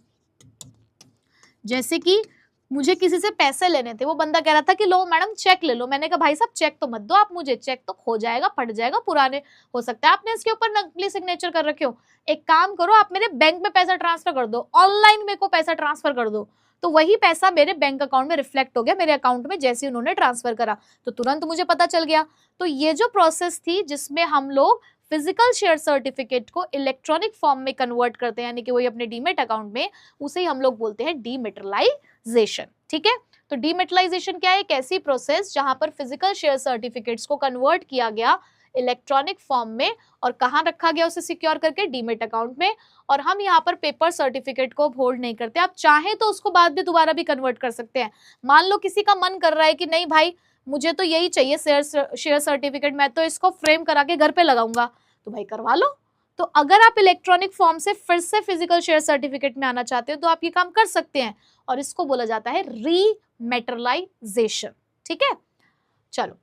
जैसे कि मुझे किसी से पैसे लेने थे, वो बंदा कह रहा था कि लो मैडम चेक ले लो, मैंने कहा भाई साहब चेक तो मत दो आप मुझे, चेक तो खो जाएगा, फट जाएगा, पुराने हो सकता है आपने इसके ऊपर नकली सिग्नेचर कर रखे हो, एक काम करो आप मेरे बैंक में पैसा ट्रांसफर कर दो, ऑनलाइन मेरे को पैसा ट्रांसफर कर दो। तो वही पैसा मेरे बैंक अकाउंट में रिफ्लेक्ट हो गया मेरे अकाउंट में, जैसे उन्होंने ट्रांसफर करा तो तुरंत मुझे पता चल गया। तो ये जो प्रोसेस थी जिसमें हम लोग फिजिकल शेयर सर्टिफिकेट को इलेक्ट्रॉनिक फॉर्म में कन्वर्ट करते हैं, यानी कि वही अपने डीमेट अकाउंट में, उसे ही हम लोग बोलते हैं डीमेटरलाइजेशन। ठीक है, तो डीमेटलाइजेशन क्या है, एक ऐसी प्रोसेस जहां पर फिजिकल शेयर सर्टिफिकेट्स को कन्वर्ट किया गया इलेक्ट्रॉनिक फॉर्म में, और कहां रखा गया उसे सिक्योर करके, डीमेट अकाउंट में। और हम यहाँ पर पेपर सर्टिफिकेट को होल्ड नहीं करते, आप चाहें तो उसको बाद में दोबारा भी कन्वर्ट कर सकते हैं। मान लो किसी का मन कर रहा है कि नहीं भाई मुझे तो यही चाहिए शेयर सर्टिफिकेट, मैं तो इसको फ्रेम करा के घर पे लगाऊंगा, तो भाई करवा लो। तो अगर आप इलेक्ट्रॉनिक फॉर्म से फिर से फिजिकल शेयर सर्टिफिकेट में आना चाहते हो तो आप ये काम कर सकते हैं, और इसको बोला जाता है रीमेटरलाइजेशन। ठीक है, चलो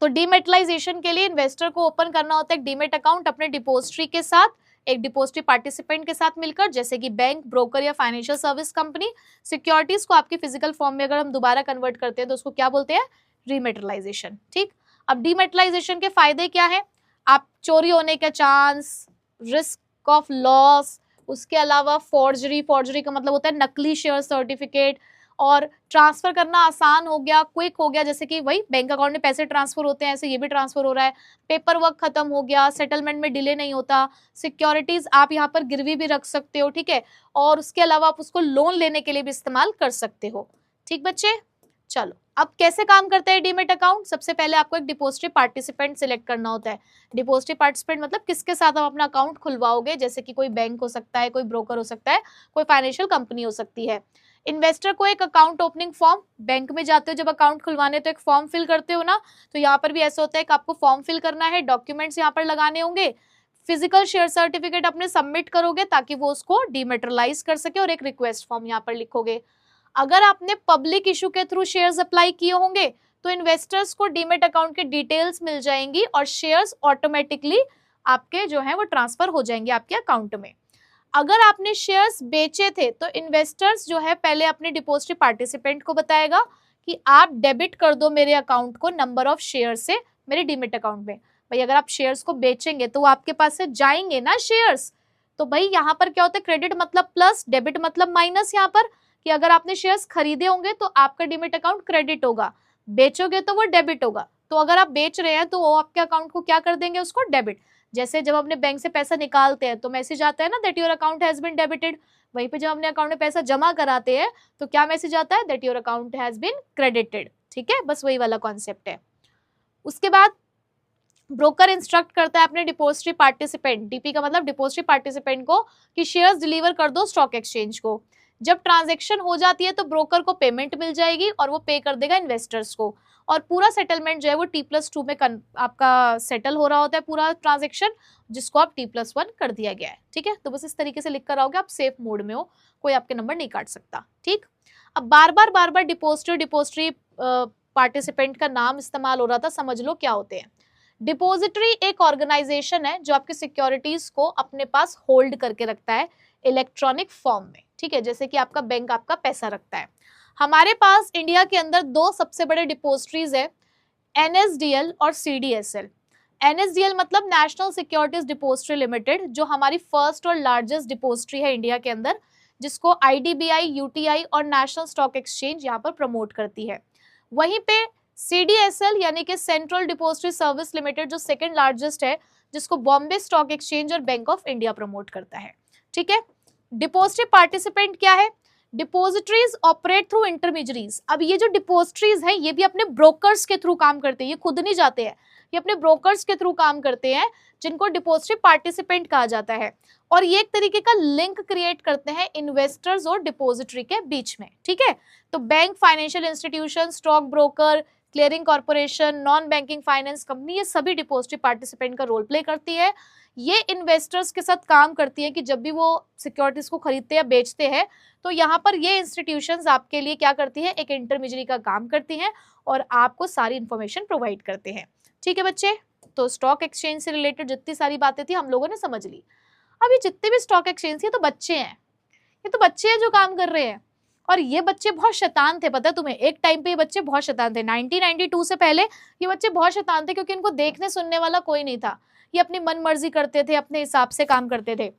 तो डीमेटलाइजेशन के लिए इन्वेस्टर को ओपन करना होता है एक डीमेट अकाउंट अपने डिपोजिटरी के साथ, एक डिपोजिटरी पार्टिसिपेंट के साथ मिलकर, जैसे कि बैंक, ब्रोकर या फाइनेंशियल सर्विस कंपनी। सिक्योरिटीज को आपकी फिजिकल फॉर्म में अगर हम दोबारा कन्वर्ट करते हैं तो उसको क्या बोलते हैं, रीमेटलाइजेशन। ठीक, अब डीमेटलाइजेशन के फायदे क्या है, आप चोरी होने का चांस, रिस्क ऑफ लॉस, उसके अलावा फॉर्जरी, फॉर्जरी का मतलब होता है नकली शेयर सर्टिफिकेट, और ट्रांसफर करना आसान हो गया, क्विक हो गया, जैसे कि वही बैंक अकाउंट में पैसे ट्रांसफर होते हैं ऐसे ये भी ट्रांसफर हो रहा है, पेपर वर्क खत्म हो गया, सेटलमेंट में डिले नहीं होता, सिक्योरिटीज आप यहाँ पर गिरवी भी रख सकते हो, ठीक है, और उसके अलावा आप उसको लोन लेने के लिए भी इस्तेमाल कर सकते हो। ठीक बच्चे, चलो अब कैसे काम करता है डीमेट अकाउंट। सबसे पहले आपको एक डिपोजिटरी पार्टिसिपेंट सिलेक्ट करना होता है। डिपोजिटरी पार्टिसिपेंट मतलब किसके साथ आप अपना अकाउंट खुलवाओगे, जैसे कि कोई बैंक हो सकता है, कोई ब्रोकर हो सकता है, कोई फाइनेंशियल कंपनी हो सकती है। इन्वेस्टर को एक अकाउंट ओपनिंग फॉर्म, बैंक में जाते हो जब अकाउंट खुलवाने तो एक फॉर्म फिल करते हो ना, तो यहाँ पर भी ऐसा होता है कि आपको फॉर्म फिल करना है, डॉक्यूमेंट्स यहाँ पर लगाने होंगे, फिजिकल शेयर सर्टिफिकेट अपने सबमिट करोगे ताकि वो उसको डीमेटरलाइज कर सके, और एक रिक्वेस्ट फॉर्म यहाँ पर लिखोगे। अगर आपने पब्लिक इशू के थ्रू शेयर्स अप्लाई किए होंगे तो इन्वेस्टर्स को डीमेट अकाउंट के डिटेल्स मिल जाएंगी और शेयर्स ऑटोमेटिकली आपके जो है वो ट्रांसफर हो जाएंगे आपके अकाउंट में। अगर आपने शेयर्स बेचे थे तो इन्वेस्टर्स जो है पहले अपने डिपोजिटरी पार्टिसिपेंट को बताएगा कि आप डेबिट कर दो मेरे अकाउंट को नंबर ऑफ शेयर से मेरे डीमेट अकाउंट में। भाई अगर आप शेयर्स को बेचेंगे तो वो आपके पास से जाएंगे ना शेयर्स, तो भाई यहाँ पर क्या होता है, क्रेडिट मतलब प्लस, डेबिट मतलब माइनस। यहाँ पर कि अगर आपने शेयर्स खरीदे होंगे तो आपका डीमेट अकाउंट क्रेडिट होगा, बेचोगे तो वो डेबिट होगा। तो अगर आप बेच रहे हैं तो वो आपके अकाउंट को क्या कर देंगे, उसको डेबिट। जैसे जब अपने बैंक से पैसा निकालते हैं तो मैसेज आता है ना that your account has been debited, वहीं पे जब अपने अकाउंट में पैसा जमा कराते हैं तो क्या मैसेज आता है, that your account has been credited. ठीक है, बस वही वाला कॉन्सेप्ट है। उसके बाद ब्रोकर इंस्ट्रक्ट करता है अपने डिपोजिटरी पार्टिसिपेंट, डीपी का मतलब डिपोजिटरी पार्टिसिपेंट को, कि शेयर्स डिलीवर कर दो स्टॉक एक्सचेंज को। जब ट्रांजैक्शन हो जाती है तो ब्रोकर को पेमेंट मिल जाएगी और वो पे कर देगा इन्वेस्टर्स को, और पूरा सेटलमेंट जो है वो T+2 में आपका सेटल हो रहा होता है पूरा ट्रांजैक्शन, जिसको आप T+1 कर दिया गया है। ठीक है, तो बस इस तरीके से लिख कर आओगे, आप सेफ मोड में हो, कोई आपके नंबर नहीं काट सकता। ठीक, अब बार बार डिपोजिटरी पार्टिसिपेंट का नाम इस्तेमाल हो रहा था, समझ लो क्या होते हैं। डिपोजिटरी एक ऑर्गेनाइजेशन है जो आपके सिक्योरिटीज को अपने पास होल्ड करके रखता है इलेक्ट्रॉनिक फॉर्म में। ठीक है, जैसे कि आपका बैंक आपका पैसा रखता है। हमारे पास इंडिया के अंदर दो सबसे बड़े डिपोजिटरीज है, NSDL और CDSL। NSDL मतलब नेशनल सिक्योरिटीज डिपोजिटरी लिमिटेड, जो हमारी फर्स्ट और लार्जेस्ट डिपोजिटरी है इंडिया के अंदर, जिसको IDBI, UTI और नेशनल स्टॉक एक्सचेंज यहाँ पर प्रमोट करती है। वहीं पे CDSL यानी कि सेंट्रल डिपोजिटरी सर्विस लिमिटेड, जो सेकंड लार्जेस्ट है, जिसको बॉम्बे स्टॉक एक्सचेंज और बैंक ऑफ इंडिया प्रमोट करता है। ठीक है, डिपोजिटरी पार्टिसिपेंट क्या है, डिपोजिटरीज ऑपरेट थ्रू इंटरमीडियरीज। अब ये जो डिपोजिटरीज है ये भी अपने ब्रोकर्स के थ्रू काम करते हैं, ये खुद नहीं जाते हैं, ये अपने ब्रोकर्स के थ्रू काम करते हैं, जिनको डिपोजिटरी पार्टिसिपेंट कहा जाता है। और ये एक तरीके का लिंक क्रिएट करते हैं इन्वेस्टर्स और डिपोजिटरी के बीच में। ठीक है, तो bank, financial institution, stock broker, clearing corporation, non banking finance company, ये सभी डिपोजिटरी पार्टिसिपेंट का रोल प्ले करती है। ये इन्वेस्टर्स के साथ काम करती है कि जब भी वो सिक्योरिटीज को खरीदते या बेचते हैं तो यहाँ पर ये इंस्टीट्यूशंस आपके लिए क्या करती है, एक इंटरमीडियरी का काम करती हैं और आपको सारी इंफॉर्मेशन प्रोवाइड करते हैं। ठीक है बच्चे, तो स्टॉक एक्सचेंज से रिलेटेड जितनी सारी बातें थी हम लोगों ने समझ ली। अब ये जितने भी स्टॉक एक्सचेंज ये तो बच्चे हैं, ये तो बच्चे हैं जो काम कर रहे हैं, और ये बच्चे बहुत शैतान थे, पता है तुम्हें, एक टाइम पे ये बच्चे बहुत शैतान थे। 1992 से पहले ये बच्चे बहुत शैतान थे क्योंकि इनको देखने सुनने वाला कोई नहीं था, ये अपनी मन मर्जी करते थे, अपने हिसाब से काम करते थे।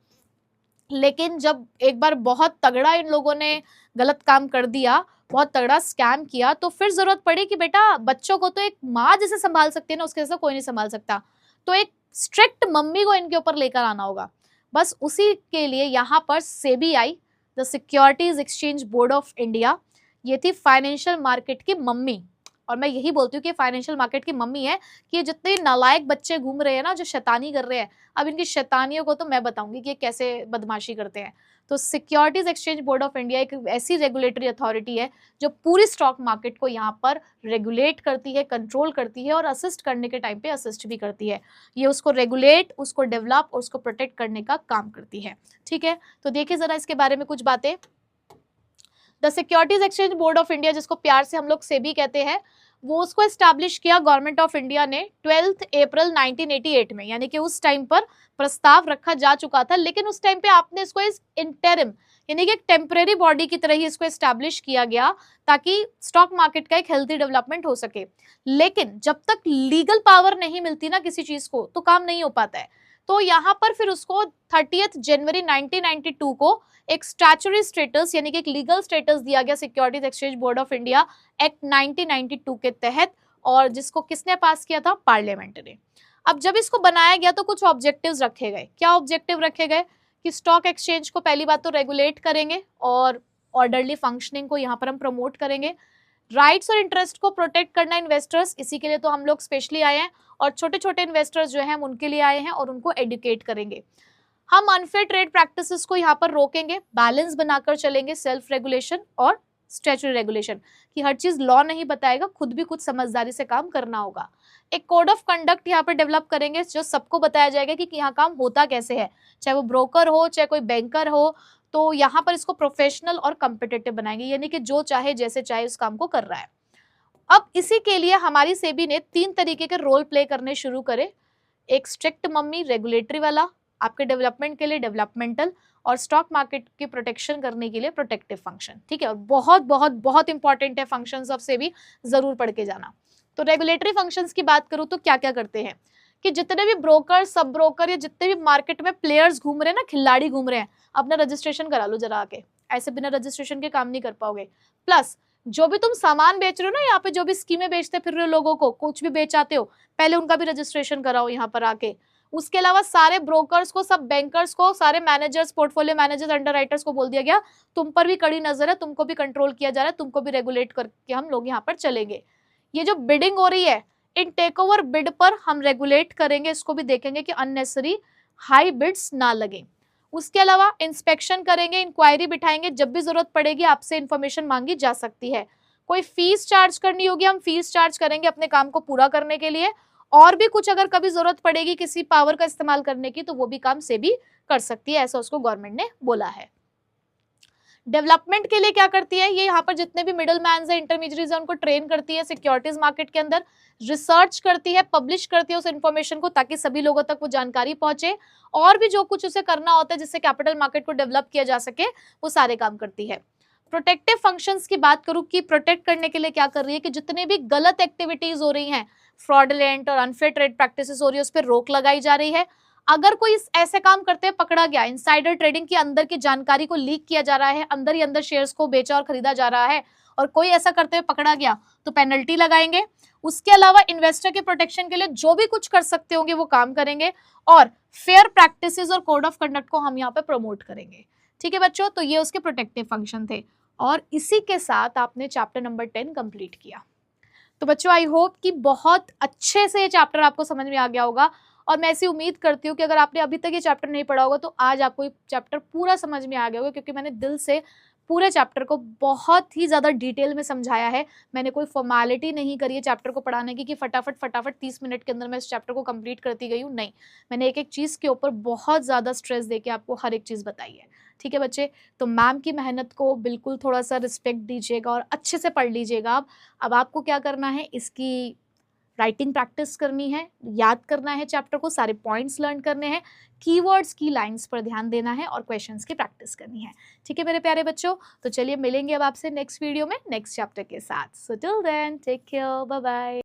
लेकिन जब एक बार बहुत तगड़ा इन लोगों ने गलत काम कर दिया, बहुत तगड़ा स्कैम किया, तो फिर जरूरत पड़ी कि बेटा बच्चों को तो एक माँ जैसे संभाल सकती है ना, उसके जैसा कोई नहीं संभाल सकता, तो एक स्ट्रिक्ट मम्मी को इनके ऊपर लेकर आना होगा। बस उसी के लिए यहाँ पर सेबी आई, the securities exchange board of India, ये थी फाइनेंशियल मार्केट की मम्मी। और मैं यही बोलती हूँ कि फाइनेंशियल मार्केट की मम्मी है कि ये जितने नालायक बच्चे घूम रहे हैं ना, जो शैतानी कर रहे हैं, अब इनकी शैतानियों को तो मैं बताऊंगी कि ये कैसे बदमाशी करते हैं। तो securities exchange board of India एक ऐसी रेगुलेटरी अथॉरिटी है जो पूरी स्टॉक मार्केट को यहाँ पर रेगुलेट करती है, कंट्रोल करती है और असिस्ट करने के टाइम पे असिस्ट भी करती है। ये उसको रेगुलेट, उसको डेवलप और उसको प्रोटेक्ट करने का काम करती है। ठीक है, तो देखिए जरा इसके बारे में कुछ बातें। The securities exchange board of India, जिसको प्यार से हम लोग सेबी कहते हैं, वो उसको एस्टैब्लिश किया गवर्नमेंट ऑफ इंडिया ने 12 अप्रैल 1988 में, यानी कि उस टाइम पर प्रस्ताव रखा जा चुका था, लेकिन उस टाइम पे आपने इसको इस इंटरिम यानी कि एक टेम्परेरी बॉडी की तरह ही इसको एस्टैब्लिश किया गया ताकि स्टॉक मार्केट का एक हेल्थी डेवलपमेंट हो सके। लेकिन जब तक लीगल पावर नहीं मिलती ना किसी चीज को, तो काम नहीं हो पाता है। तो यहाँ पर फिर उसको 30 जनवरी 1992 को एक स्टैच्यूटरी स्टेटस यानी कि एक लीगल स्टेटस दिया गया securities exchange board of India act 1992 के तहत, और जिसको किसने पास किया था? पार्लियामेंट ने। अब जब इसको बनाया गया तो कुछ ऑब्जेक्टिव्स रखे गए। क्या ऑब्जेक्टिव रखे गए? कि स्टॉक एक्सचेंज को पहली बात तो रेगुलेट करेंगे और ऑर्डरली फंक्शनिंग को यहाँ पर हम प्रमोट करेंगे। राइट्स और इंटरेस्ट को प्रोटेक्ट करना इन्वेस्टर्स, इसी के लिए तो हम लोग स्पेशली आए हैं, और छोटे छोटे इन्वेस्टर्स जो हैं हम उनके लिए आए हैं और उनको एडुकेट करेंगे। हम अनफेयर ट्रेड प्रैक्टिसेस को यहाँ पर रोकेंगे, बैलेंस बनाकर चलेंगे, सेल्फ रेगुलेशन और स्टैट्यूटरी रेगुलेशन, कि हर चीज लॉ नहीं बताएगा, खुद भी कुछ समझदारी से काम करना होगा। एक कोड ऑफ कंडक्ट यहाँ पर डेवलप करेंगे जो सबको बताया जाएगा कि यहाँ काम होता कैसे है, चाहे वो ब्रोकर हो चाहे कोई बैंकर हो, तो यहाँ पर इसको प्रोफेशनल और कम्पिटिटिव बनाएंगे, यानी कि जो चाहे जैसे चाहे उस काम को कर रहा है। अब इसी के लिए हमारी सेबी ने 3 तरीके के रोल प्ले करने शुरू करे। एक स्ट्रिक्ट मम्मी रेगुलेटरी वाला, आपके डेवलपमेंट के लिए डेवलपमेंटल, और स्टॉक मार्केट की प्रोटेक्शन करने के लिए प्रोटेक्टिव फंक्शन। ठीक है, और बहुत बहुत बहुत इंपॉर्टेंट है फंक्शंस ऑफ सेबी, जरूर पढ़ के जाना। तो रेगुलेटरी फंक्शंस की बात करूं तो क्या क्या करते हैं कि जितने भी ब्रोकर, सब ब्रोकर या जितने भी मार्केट में प्लेयर्स घूम रहे हैं ना, खिलाड़ी घूम रहे हैं, अपना रजिस्ट्रेशन करा लो जरा आके, ऐसे बिना रजिस्ट्रेशन के काम नहीं कर पाओगे। प्लस जो भी तुम सामान बेच रहे हो ना, यहाँ पे जो भी स्कीमें बेचते फिर रहे हो लोगों को, कुछ भी बेचाते हो, पहले उनका भी रजिस्ट्रेशन कराओ यहाँ पर आके। उसके अलावा सारे ब्रोकर्स को, सब बैंकर्स को, सारे मैनेजर्स, पोर्टफोलियो मैनेजर्स, अंडरराइटर्स को बोल दिया गया तुम पर भी कड़ी नजर है, तुमको भी कंट्रोल किया जा रहा है, तुमको भी रेगुलेट करके हम लोग यहाँ पर चलेंगे। ये जो बिडिंग हो रही है, इन टेक ओवर बिड पर हम रेगुलेट करेंगे, इसको भी देखेंगे कि अननेसेसरी हाई बिड्स ना लगे। उसके अलावा इंस्पेक्शन करेंगे, इंक्वायरी बिठाएंगे, जब भी जरूरत पड़ेगी आपसे इंफॉर्मेशन मांगी जा सकती है। कोई फीस चार्ज करनी होगी, हम फीस चार्ज करेंगे अपने काम को पूरा करने के लिए, और भी कुछ अगर कभी जरूरत पड़ेगी किसी पावर का इस्तेमाल करने की, तो वो भी काम सेबी कर सकती है, ऐसा उसको गवर्नमेंट ने बोला है। डेवलपमेंट के लिए क्या करती है ये, यहाँ पर जितने भी मिडल मैन है, इंटरमीडिएट्स है, उनको ट्रेन करती है सिक्योरिटीज मार्केट के अंदर, रिसर्च करती है, पब्लिश करती है उस इन्फॉर्मेशन को ताकि सभी लोगों तक वो जानकारी पहुंचे, और भी जो कुछ उसे करना होता है जिससे कैपिटल मार्केट को डेवलप किया जा सके, वो सारे काम करती है। प्रोटेक्टिव फंक्शंस की बात करूं कि प्रोटेक्ट करने के लिए क्या कर रही है कि जितने भी गलत एक्टिविटीज हो रही हैं, फ्रॉडलेंट और अनफेयर ट्रेड प्रैक्टिसेस हो रही है, उस पर रोक लगाई जा रही है। अगर कोई ऐसे काम करते हुए पकड़ा गया, इनसाइडर ट्रेडिंग के अंदर की जानकारी को लीक किया जा रहा है, अंदर ही अंदर शेयर्स को बेचा और खरीदा जा रहा है, और कोई ऐसा करते हुए पकड़ा गया तो पेनल्टी लगाएंगे। उसके अलावा इन्वेस्टर के प्रोटेक्शन के लिए जो भी कुछ कर सकते होंगे वो काम करेंगे, और फेयर प्रैक्टिसेस और कोड ऑफ कंडक्ट को हम यहाँ पे प्रमोट करेंगे। ठीक है बच्चों, तो ये उसके प्रोटेक्टिव फंक्शन थे, और इसी के साथ आपने चैप्टर नंबर 10 कंप्लीट किया। तो बच्चों आई होप कि बहुत अच्छे से ये चैप्टर आपको समझ में आ गया होगा, और मैं ऐसी उम्मीद करती हूँ कि अगर आपने अभी तक ये चैप्टर नहीं पढ़ा होगा तो आज आपको ये चैप्टर पूरा समझ में आ गया होगा, क्योंकि मैंने दिल से पूरे चैप्टर को बहुत ही ज़्यादा डिटेल में समझाया है। मैंने कोई फॉर्मेलिटी नहीं करी है चैप्टर को पढ़ाने की कि फटाफट 30 मिनट के अंदर मैं इस चैप्टर को कंप्लीट करती गई हूँ, नहीं, मैंने एक एक चीज़ के ऊपर बहुत ज़्यादा स्ट्रेस देके आपको हर एक चीज़ बताई है। ठीक है बच्चे, तो मैम की मेहनत को बिल्कुल थोड़ा सा रिस्पेक्ट दीजिएगा और अच्छे से पढ़ लीजिएगा। अब आपको क्या करना है, इसकी राइटिंग प्रैक्टिस करनी है, याद करना है चैप्टर को, सारे पॉइंट्स लर्न करने हैं, कीवर्ड्स की लाइंस पर ध्यान देना है, और क्वेश्चंस की प्रैक्टिस करनी है। ठीक है मेरे प्यारे बच्चों, तो चलिए मिलेंगे अब आपसे नेक्स्ट वीडियो में नेक्स्ट चैप्टर के साथ। So till then take care, bye bye.